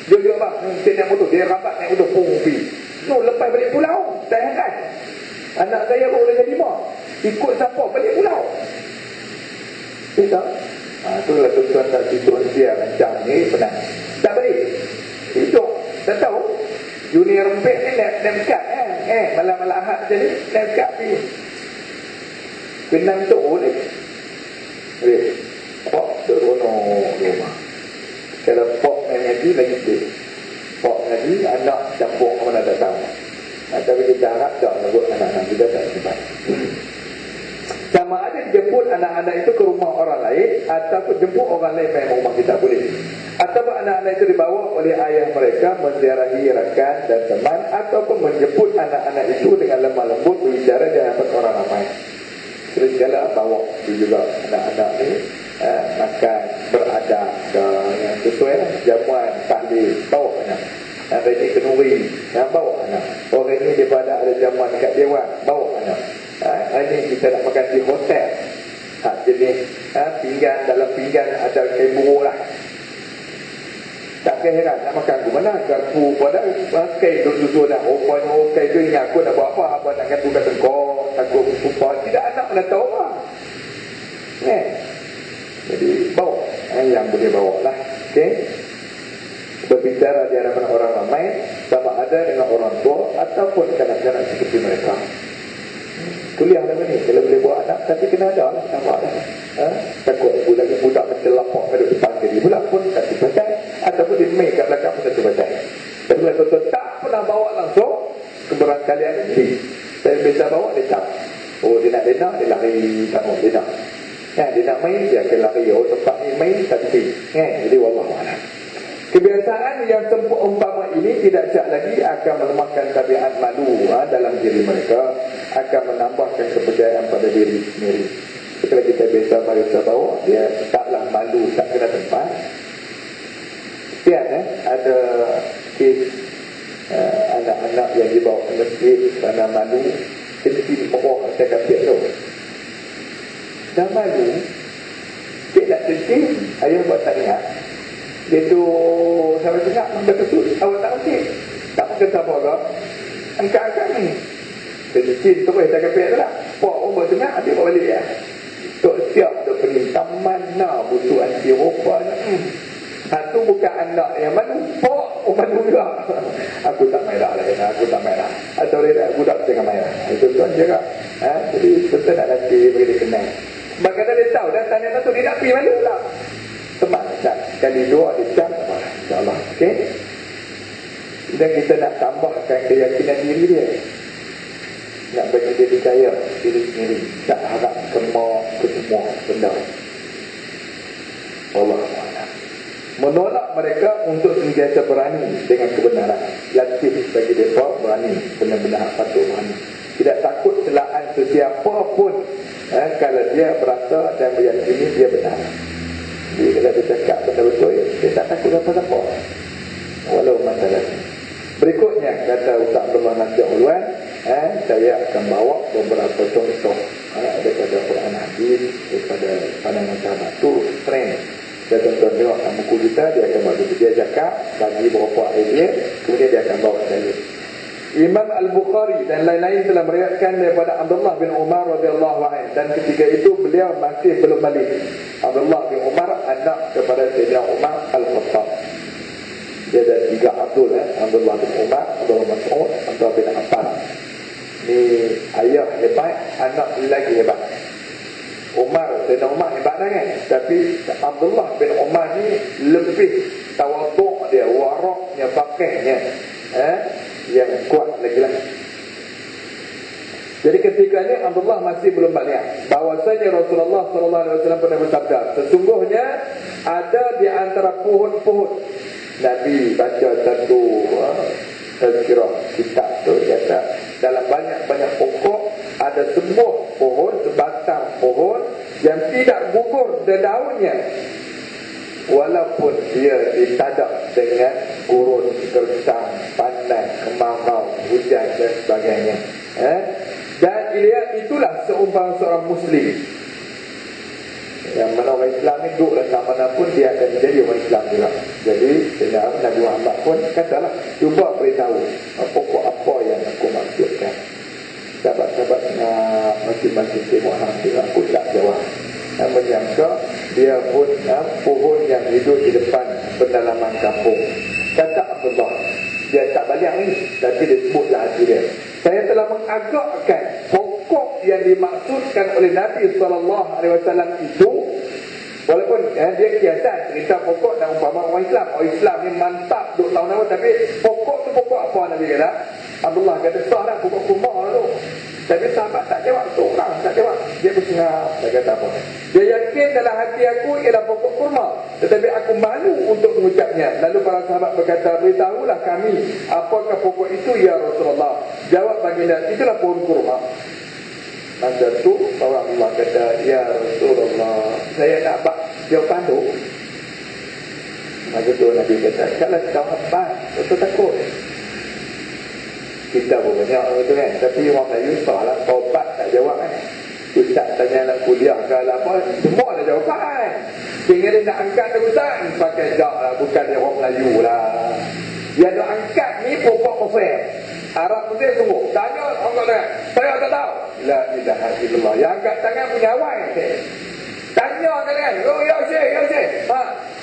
A: Dia bang, dia naik motor, dia rapat naik motor pung pergi lepas balik pulau tak heran. Anak saya baru jadi 5 ikut siapa balik pulau. Kita itulah tuan-tuan tak tuan dia macam ni penat. Tak balik hidup tak tahu junior rempit ni nak dekat malam-malam ahad macam ni nak dekat pergi kenang tu ni pak teronok rumah. Kalau pak ngaji lagi tu pak ngaji anak campur mana tak tahu. Tapi kita harap tak nak buat anak-anak kita tak sempat. Sama ada jemput anak-anak itu ke rumah orang lain ataupun jemput orang lain main rumah kita boleh. Atau anak-anak itu dibawa oleh ayah mereka menziarahi rakan dan teman, ataupun menjemput anak-anak itu dengan lemah lembut berbicara di hadapan orang ramai. Segala bawa itu juga anak-anak ni makan beradab yang sesuai jamuan tahlil, bawa anak. Hari ini kenuri, bawa anak. Orang ini daripada ada jamuan dekat dewan, bawa anak. Hari ini kita nak makan di hotel, jenis pinggan, dalam pinggan ada kain buruk lah. Tak heran nak makan ke mana, garpu pada kain tu dah. Rupanya kain tu ingat aku nak buat apa, abang nak garpu kat tengkor, takut bersumpah. Tidak anak mana tahu lah. Jadi bawa yang boleh bawa lah. Okay, berbicara di hadapan orang ramai, sama ada dengan orang tua ataupun kanak-kanak seperti mereka. Kuliah dalam ni, kalau boleh buat anak, tapi kena ada lah, nampak lah. Takut budak macam lapok pada depan diri pula pun satu pasal, ataupun dia main kat belakang pun satu pasal. Tapi kalau tuan tak pernah bawa langsung, keberangkalian ini, saya biasa bawa, dia tak. Oh, dia nak dia lari, tak mau dia nak. Dia nak main, dia akan lari. Oh, tempat ni main, tak pergi. Jadi, wallahualam. Kebiasaan yang umpama ini tidak syak lagi akan melemahkan tabiat malu dalam diri mereka, akan menambahkan kepercayaan pada diri sendiri. Setelah kita biasa barisan bawa, dia taklah malu, tak kena tempat. Ada kes anak-anak yang dibawa ke masjid kerana malu, kecil bawah saya kasih tu. Dah malu, dia nak kecil, ayah buat tak ingat. Dia tu sampai tengah betul awak tak okey. Tak kata apa ke? Angkat-angkat ni. Kecil tu saya kapek dah. Puak umur tengah dia bawa balik ya. Tok siap dah pergi mana butuh anti rupa. Satu bukan anak yang mana puak malu juga. Aku tak main dah lah. Aku tak main dah. Atau dia budak tengah main dah. Itu tuan cakap. Jadi betul nak nanti bagi dia kenal. Bagaimana dia tahu dah tanya tu dia nak pergi malu lah. Teman tak kali dua dia tak insya-Allah. Okey. Dan kita nak tambahkan keyakinan diri dia. Nak bagi dia percaya diri sendiri, tak harap semua benda. Allah Taala menolak mereka untuk sentiasa berani dengan kebenaran. Latih bagi mereka berani benar-benar patut berani. Tidak takut celaan sesiapa pun kalau dia berasa dan meyakini dia benar. Jadi kalau dia cakap betul-betul, dia tak takut apa-apa. Walau masalah. Berikutnya kata Ustaz Abdullah Nasir Ulwan, saya akan bawa beberapa contoh daripada Quran Hadis, daripada pandangan sahabat tu trend. Dan tuan-tuan tengok buku kita, dia akan bawa dia cakap bagi beberapa idea, kemudian dia akan bawa dalil. Imam Al-Bukhari dan lain-lain telah meriwayatkan daripada Abdullah bin Umar radhiyallahu anhu, dan ketika itu beliau masih belum balik. Abdullah bin Umar anak kepada Sayyidina Umar Al-Khattab. Dia ada 3 Abdul, Abdullah bin Umar, Abdullah Mas'ud, Abdullah bin Abbas. Ni ayah hebat, anak lagi hebat. Sayyidina Umar hebat kan? Tapi Abdullah bin Umar ni lebih tawaduk dia, waraknya, fakihnya, yang kuat lagi lah. Jadi ketika ini Abdullah masih belum balik, bahwasanya Rasulullah SAW pernah bersabda, sesungguhnya ada di antara pohon-pohon, Nabi baca satu tazkirah kitab tu, kata dalam banyak-banyak pokok ada sebuah pohon, sebatang pohon yang tidak gugur daunnya walaupun dia ditadak dengan gurun, gersang, panas, kemarau, hujan dan sebagainya. Dan itulah seumpama seorang Muslim. Yang mana orang Islam ni duduk dalam mana pun dia akan menjadi orang Islam juga. Jadi Nabi Muhammad pun katalah, cuba beritahu pokok apa yang aku maksudkan. Sahabat-sahabat masing-masing tengok hampir aku tak jawab. Menyangka dia pun pohon yang hidup di depan pendalaman kampung. Kata Abdullah, dia tak balik ni, tapi dia sebutlah hati dia, saya telah mengagakkan pokok yang dimaksudkan oleh Nabi SAW itu, walaupun dia kiasan cerita pokok dan umpama orang Islam ni mantap duk tahu nama, tapi pokok tu pokok apa Nabi kata? Abdullah kata sah lah, pokok kurma tu. Tapi sahabat tak jawab, seorang tak jawab. Dia berseru dengar, tak kata apa. Dia yakin dalam hati aku ialah pokok kurma, tetapi aku malu untuk mengucapnya. Lalu para sahabat berkata, beritahulah kami, apakah pokok itu ya Rasulullah? Jawab baginda, itulah pohon kurma. Masa tu orang Allah kata, ya Rasulullah, saya nak jawapan tu. Masa tu Nabi kata, kalau kau hebat, betul takut. Kita pun banyak orang tu kan, tapi orang Melayu salah, taubat tak jawab kan. Ustaz tanya nak kuliah ke apa, semua ada jawapan. Sehingga dia nak angkat tu Ustaz, pakai jak lah, bukan dia orang Melayu lah. Dia nak angkat ni pokok Mesir, Arab Mesir sungguh. Tanya orang kata, saya tak tahu. La ilaha illallah. Yang angkat tangan punya awal. Tanya kan, oh ya Syekh.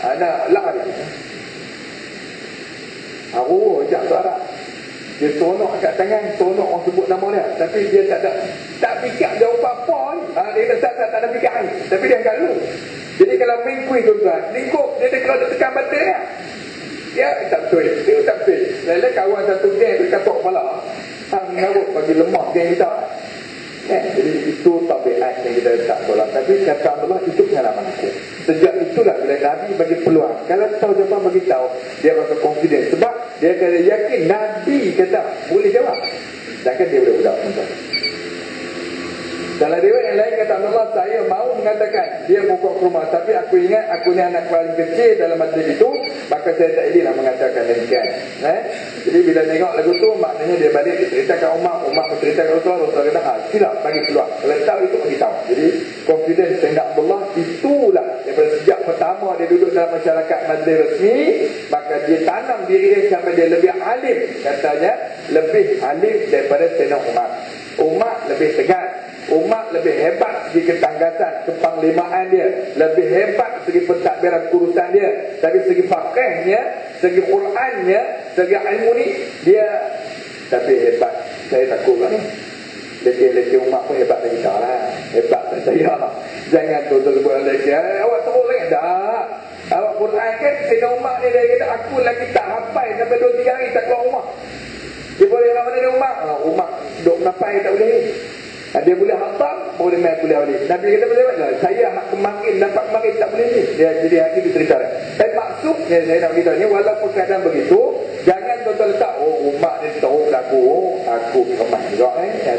A: Ana lari. Aku ajak tu Arab. Dia tolong angkat tangan, tolong orang sebut nama dia, tapi dia tak fikir jawab apa ni. Dia tak ada fikir ni, tapi dia angkat dulu. Jadi kalau mengikui tuan-tuan, lingkup dia kalau tekan batin dia. Ya, tak betul. Dia tak betul. Lalu kawan satu geng tu katok kepala. Ngarut bagi lemah geng kita. Jadi itu tabiat yang kita tak tolak. Tapi kata Allah, itu pengalaman aku. Sejak itulah bila Nabi bagi peluang. Kalau tahu siapa bagi tahu, dia rasa confident. Sebab dia kata yakin Nabi kata boleh jawab. Sedangkan dia budak-budak. Dalam riwayat yang lain kata Allah, saya mau mengatakan dia pokok kurma, tapi aku ingat aku ni anak paling kecil dalam majlis itu, maka saya tak inilah mengatakan demikian. Jadi bila tengok lagu tu, maknanya dia balik, dia ceritakan Umar berceritakan Rasulullah kata, silap bagi keluar. Kalau tahu itu bagi tahu. Jadi confidence Sayyidina Abdullah itulah daripada sejak pertama dia duduk dalam masyarakat majlis resmi, maka dia tanam diri dia sampai dia lebih alim. Katanya lebih alim daripada Sayyidina Umar. Umar lebih tegas, Umar lebih hebat segi ketanggasan, kepanglimaan dia, lebih hebat segi pentadbiran urusan dia, dari segi fakihnya, segi Qurannya, segi ilmu ni dia tapi hebat. Saya takut kan ni. Leki-leki Umar pun hebat lagi kita lah. Hebat saya. Jangan tu sebut leki. Awak teruk lagi dah. Awak Quran kan Sayyidina Umar ni dia kata aku lagi tak hafal sampai 2-3 hari tak keluar rumah. Dia boleh nak mana dia Umar? Umar duduk menafai tak boleh. Dia boleh hafal, boleh main kuliah balik. Nabi kata boleh tak? Saya hak kemarin, dapat kemarin tak boleh ni. Dia jadi hati diterita. Dan maksudnya saya nak beritahu ni, walaupun keadaan begitu, jangan tuan-tuan letak, Umar ni teruk lagu, aku kemah juga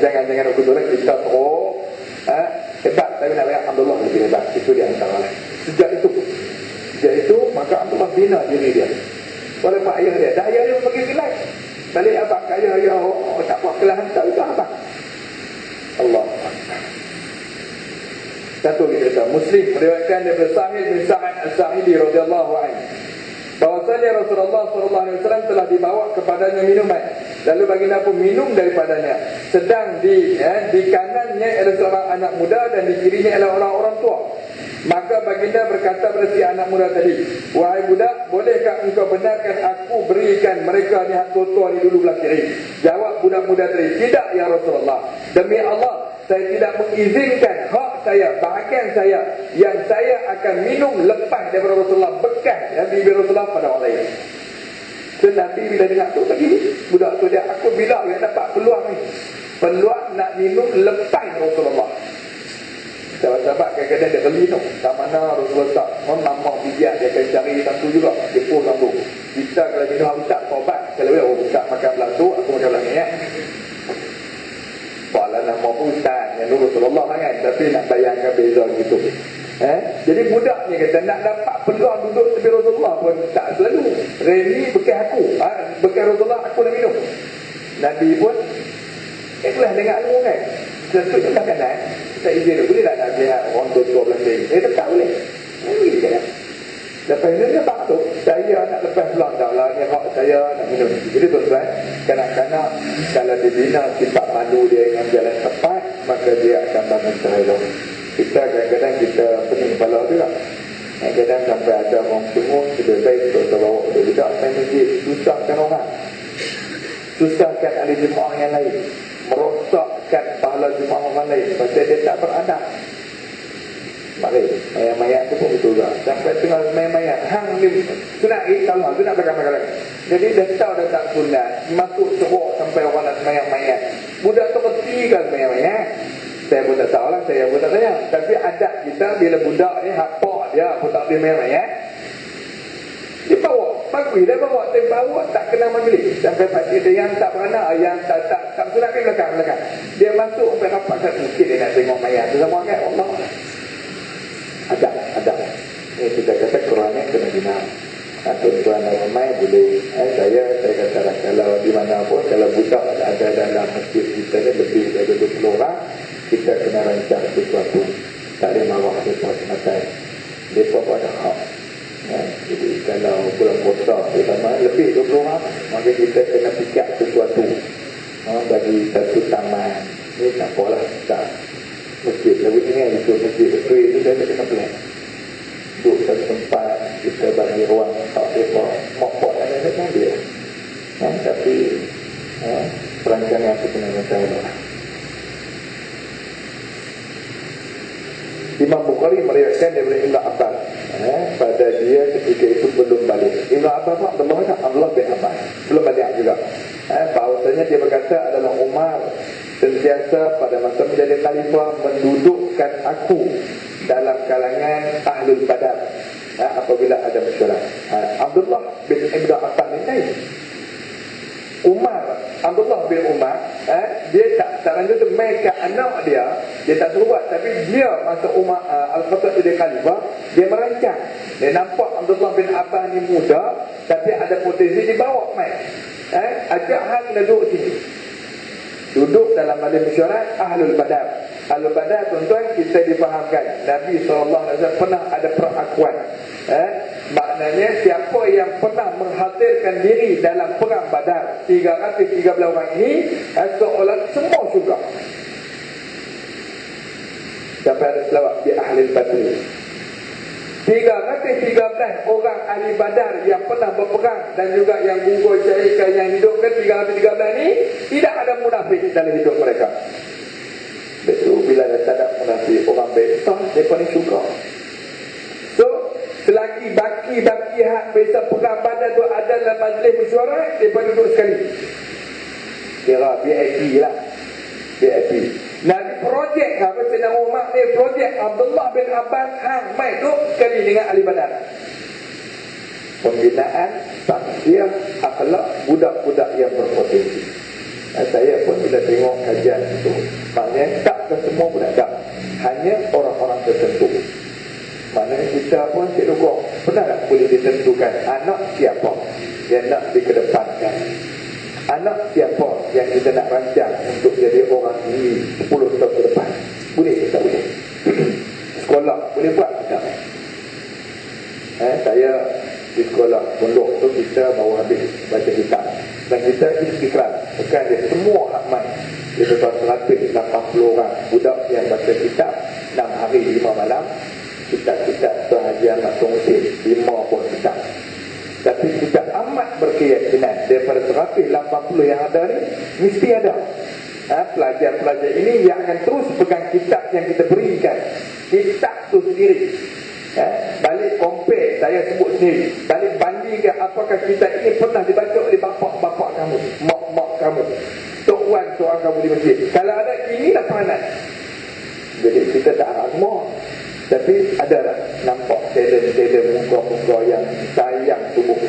A: jangan aku tu lah, kita teruk. Hebat, tapi nak bayar Abdullah lebih hebat. Itu dia antara lain. Sejak itu, maka Abdullah bina diri dia. Walaupun ayah dia, dah ayah dia pergi kelas. Balik abang ke ayah, tak buat kelas, tak itu abang. Allah. Satu kita Muslim meriwayatkan daripada Sahih bin Sa'ad As-Sa'idi radhiyallahu anhu bahwasanya Rasulullah sallallahu alaihi wasallam telah dibawa kepadanya minuman, lalu baginda pun minum daripadanya. Sedang di kanannya adalah seorang anak muda dan di kirinya adalah orang-orang tua. Maka baginda berkata kepada si anak muda tadi, wahai budak, bolehkah engkau benarkan aku berikan mereka ni hak tua ni dulu belah kiri? Jawab budak muda tadi, tidak ya Rasulullah. Demi Allah, saya tidak mengizinkan hak saya, bahagian saya yang saya akan minum lepas daripada Rasulullah, bekas bibir Rasulullah pada orang lain. So Nabi bila dengar tu lagi, budak tu dia, aku bila dia dapat peluang ni, peluang nak minum lepas Rasulullah. Sahabat-sahabat kadang-kadang dia beli tu, tak mana Rasulullah tak mamah bibiat, dia akan cari tentu juga, dia pun tentu. Kita kalau minum Ustaz taubat, kalau dia Ustaz makan belah tu, aku makan belah ni Walau nama Ustaz yang Rasulullah kan, tapi nak bayangkan beza gitu. Jadi budak ni kata nak dapat peluang duduk tepi Rasulullah pun tak selalu. Reni bekas aku, bekas Rasulullah aku nak minum. Nabi pun ikhlas dengan ilmu kan. Sesuatu tu tak kena. Tak izin boleh tak nak lihat orang tua belakang. Tak boleh. Ini dia kan. Lepas ini dia tak tahu, saya nak lepas peluang dah lah, ni hak saya nak minum. Jadi tuan-tuan, kanak-kanak kalau dibina sifat malu dia dengan jalan tepat, maka dia akan bangun terelok. Kita kadang-kadang kita pening kepala juga. Kadang-kadang sampai ada orang sungguh, sudah baik kita bawa ke budak main masjid, susahkan orang. Susahkan ahli jemaah yang lain. Merosakkan pahala jemaah orang lain. Pasal dia tak beradab. Mari, mayat-mayat tu pun betul juga. Sampai tengah mayat-mayat, hang ni sunat kalau sunat belakang-belakang. Jadi dah tahu dah tak sunat, masuk teruk sampai orang nak mayat-mayat. Budak tu ketikan mayat-mayat. Saya pun tak tahu lah, saya pun tak tanya. Tapi adat kita bila budak ni hapak dia, pun tak boleh main ya. Dia bawa, pagi dia bawa, dia bawa tak kena majlis. Sampai pagi dia yang tak beranak, yang tak sunat ke belakang. Dia masuk sampai rapat satu, mungkin dia nak tengok mayat tu sama kan Allah. Ada. Ini kita kata Qurannya kena guna. Tuan-tuan ramai boleh. Saya kata kalau di mana pun, kalau budak ada dalam masjid kita ni lebih dari 20 orang, kita kena rancang sesuatu. Tak boleh marah mereka semata. Mereka pun ada hak. Jadi kalau bulan puasa terutama lebih 20 orang, maka kita kena fikir sesuatu bagi satu taman. Ini tak apalah, tak masjid lebih tinggi itu masjid itu saya kena plan duduk satu tempat, kita bagi ruang tak apa mokok dan lain-lain dia tapi perancangan itu kena macam mana. Imam Bukhari meriwayatkan daripada Ibn Abbas pada dia ketika itu belum balik. Ibn Abbas Abdullah bin Abbas belum balik juga. Bahawasanya dia berkata adalah Umar sentiasa pada masa menjadi khalifah mendudukkan aku dalam kalangan ahlul badar apabila ada mesyuarat. Abdullah bin Ibn Abbas ini Abdullah bin Umar dia tak lanjut tu main ke anak dia tak suruh buat, tapi dia masa Umar Al-Khattab jadi khalifah, dia merancang. Dia nampak Abdullah bin Abbas ni muda tapi ada potensi, dibawa main ajak hang duduk sini, duduk dalam majlis mesyuarat ahlul badar. Ahlul badar tuan-tuan kita difahamkan Nabi SAW pernah ada perakuan maknanya siapa yang pernah menghadirkan diri dalam perang badar 313 orang ini seolah semua syurga. Sampai ada selawat di ahlul badar 313 orang ahli badar yang pernah berperang dan juga yang gugur syahidkan yang hidupkan 313 ini tidak ada munafik dalam hidup mereka. Betul, bila tak ada munafik orang besar mereka ni syurga. So selagi baki hak besar perang badar tu ada dalam majlis mesyuarat, mereka duduk sekali. Kira VIP lah, VIP. Nabi projek apa Sayyidina Umar ni projek Abdullah bin Abbas hang mai duduk sekali dengan ahli badar. Pembinaan tafsir akhlak budak-budak yang berpotensi. Saya pun bila tengok kajian itu, maknanya tak ke semua budak, tak, hanya orang-orang tertentu. Maknanya kita pun Cik Dukung pernah tak boleh ditentukan anak siapa yang nak dikedepankan, anak siapa yang kita nak rancang untuk jadi orang ini 10 tahun ke depan. Boleh ke tak boleh? Sekolah boleh buat ke tak? Saya di sekolah pondok tu kita baru habis baca kitab dan kita istiqrar bukan dia semua hakmat. Dia tetap 180 orang budak yang baca kitab 6 hari 5 malam, kitab-kitab Haji Ahmad Tongsin 50 kitab. Tapi kita amat berkeyakinan daripada 180 yang ada ni mesti ada pelajar-pelajar ini yang akan terus pegang kitab yang kita berikan. Kitab tu sendiri balik compare, saya sebut sendiri, balik bandingkan apakah kitab ini pernah dibaca oleh bapak-bapak kamu, mak-mak kamu, tok wan seorang kamu di masjid. Kalau ada, inilah peranan. Jadi kita tak harap semua, tapi ada tak nampak talent muka-muka yang sayang tubuh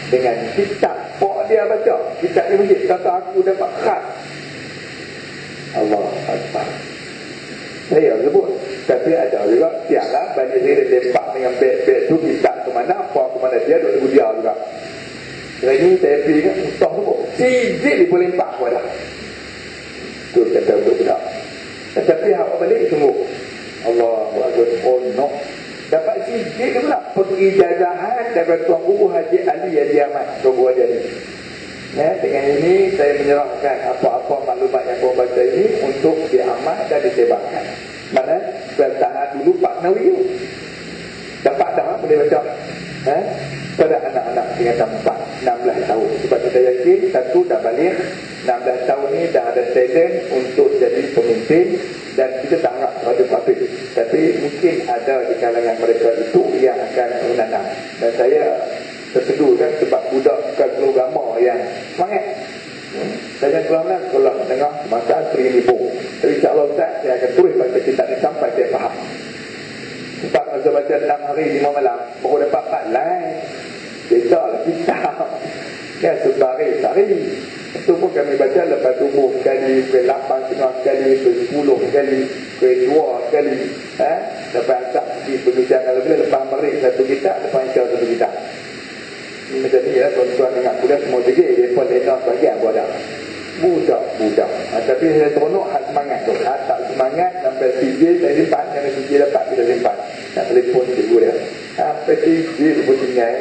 A: dengan kitab pak dia baca kitab di masjid, kata aku dapat khas. Allah Akbar. Saya sebut, tapi ada juga tiada banyak dia dempak dengan beg-beg tu kitab ke mana apa ke mana dia duduk dia juga. Jadi saya pergi kan ustaz sebut sijil dia boleh lempak pun dah tu kata budak. Tapi awak balik sungguh Allah Akbar, oh no, dapat sijil dia pula pengijazahan daripada Tuan Guru Haji Ali Ahmad, Tuan Guru Haji Ali. Dengan ini saya menyerahkan apa-apa maklumat yang kau baca ini untuk diamal dan disebarkan. Mana bertahan dulu Pak Nawi dapat dah boleh baca pada anak-anak tinggal 16 tahun. Sebab kita yakin satu dah balik 16 tahun ni dah ada talent untuk jadi pemimpin dan kita tak anggap ada papit. Tapi mungkin ada di kalangan mereka itu yang akan menanam. Dan saya terseduh kan sebab budak bukan agama yang semangat. Saya keluarlah sekolah tengah masa 3,000. Tapi insyaAllah Ustaz, saya akan terus baca kitab ni sampai saya faham. Sebab masa baca 6 hari 5 malam baru dapat 4 line. Beza lah kitab. Kan sebari itu pun kami baca lepas subuh sekali, ke 8 setengah sekali, ke 10 sekali, ke 2 sekali. Lepas asap pergi perbincangan lebih, lepas maghrib satu kitab, lepas isya satu kitab. Macam ni ya, tuan-tuan dengan kuliah semua degil, dia pun lena sebagian buat dah. Budak. Tapi saya seronok hal semangat tu. Tak semangat sampai CJ saya simpan, yang CJ dapat kita simpan. Nak telefon cikgu dia. Sampai CJ tu pun tinggal.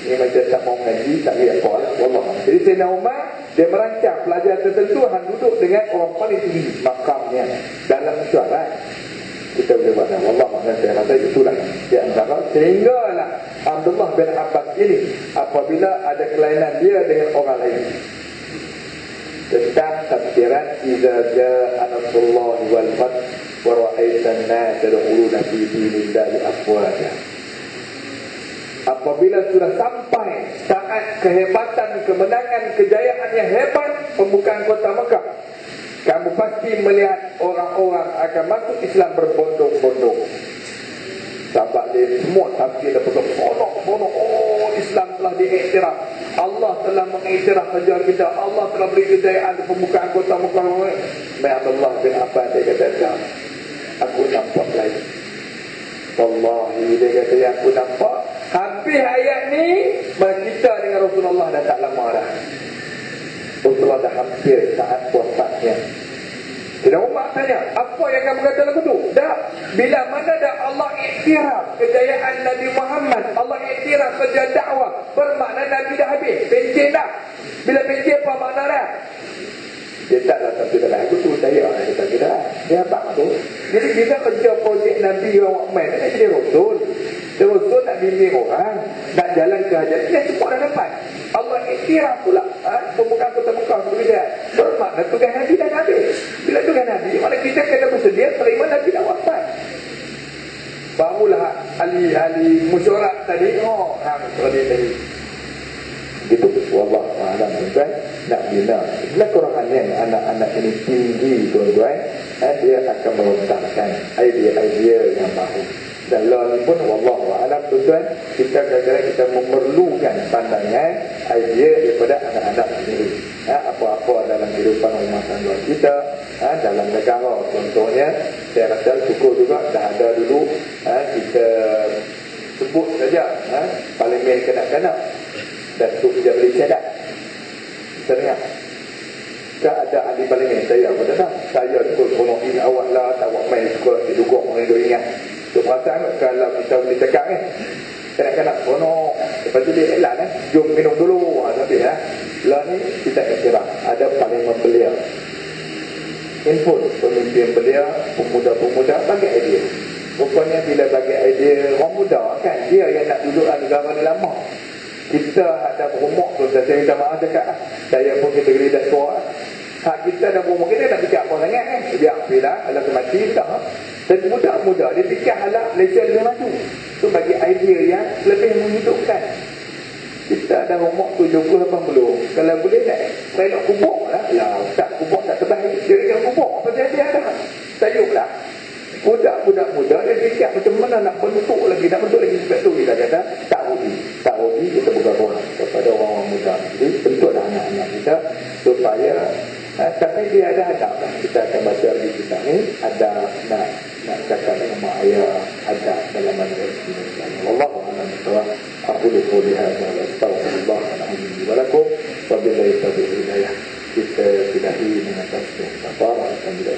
A: Ini macam tak mau ngaji, tak lihat apa lah. Wallah. Jadi Sayyidina Umar, dia merancang pelajar tertentu yang duduk dengan orang paling tinggi makamnya dalam mesyuarat. Kita boleh buat. Wallah, saya rasa itulah di antara. Sehinggalah Abdullah bin Abbas ini, apabila ada kelainan dia dengan orang lain, tentang tafsiran idza jaa nasrullah wal fath wa ra'aitan nas yadkhuluna fi dinillahi afwaja. Apabila sudah sampai saat kehebatan, kemenangan, kejayaan yang hebat pembukaan kota Mekah, kamu pasti melihat orang-orang akan masuk Islam berbondong-bondong. Sahabat dia semua tafsir dah bondong-bondong. Oh, Islam telah diiktiraf. Allah telah mengiktiraf kerja kita. Allah telah beri kejayaan pembukaan kota Mekah. Allah bin Abbas dia kata, aku nampak lagi. Wallahi dia kata, aku nampak. Habis ayat ni, bercerita dengan Rasulullah dah tak lama dah. Rasulullah dah hampir saat wafatnya. Sayyidina Umar tanya, apa yang kamu kata lagu tu? Dah, bila mana dah Allah iktiraf kejayaan Nabi Muhammad, Allah iktiraf kerja dakwah, bermakna Nabi dah habis, pencen dah. Bila pencen apa makna dah? Dia taklah tapi dah aku tu saya kata kita. Dia abang tu. Jadi kita kerja projek Nabi orang main, tak jadi Rasul. Rasul nak bimbing orang, nak jalan ke hajat, dia semua dah dapat. Allah iktiraf pula pembukaan kota Mekah berbeza. Bermakna tugas Nabi dah habis. Bila tugas Nabi, mana kita kena bersedia terima Nabi dah wafat. Barulah ahli mesyuarat tadi, tadi gitu. Wallah a'lam tuan, nak bina bila Quran yang anak-anak ini tinggi tuan-tuan, dia akan melontarkan idea-idea yang baru. Dan lalu pun wallah a'lam tuan-tuan, kita kadang-kadang kita memerlukan pandangan idea daripada anak-anak sendiri. Apa-apa dalam kehidupan rumah tangga kita, dalam negara contohnya, saya rasa syukur juga dah ada dulu, kita sebut saja parlimen kanak-kanak Datuk Jabri Syadat. Sebenarnya tak ada ahli parlimen saya pada dah. Saya cukup promosi awak lah, awak main sekolah di duguk orang duk ingat. Tu perasaan kalau kita boleh cakap kanak-kanak seronok. Lepas tu dia elan jom minum dulu. Tapi lah ni kita iktiraf ada parlimen belia. Input pemimpin belia, pemuda-pemuda bagi idea. Rupanya bila bagi idea orang muda kan, dia yang nak duduk negara ni lama. Kita ada berumur tu, saya minta maaf dekat saya pun kategori dah tua. Kita dah berumur, kita nak fikir apa sangat biar bila Allah mati dah. Dan muda-muda dia fikir halak Malaysia lebih maju. Tu bagi idea yang lebih menghidupkan. Kita dah umur 70-80. Kalau boleh saya nak kubur lah. Tak kubur tak terbaik. Dia kena kubur apa dia dah. Sayup lah. Budak-budak muda dia fikir macam mana nak bentuk lagi sebab tu kita kata tak rudi kita bergabung kepada orang-orang muda. Jadi bentuklah anak-anak kita supaya tapi dia ada adab lah. Kita akan baca di kitab ni ada nak cakap dengan mak ayah, ada dalam madrasah ini. Wallahu a'lam bishawab. Aku quli hadza wa astaghfirullah wa lakum wa billahi taufiq hidayah. Kita sudahi dengan tafsir sabar dan bila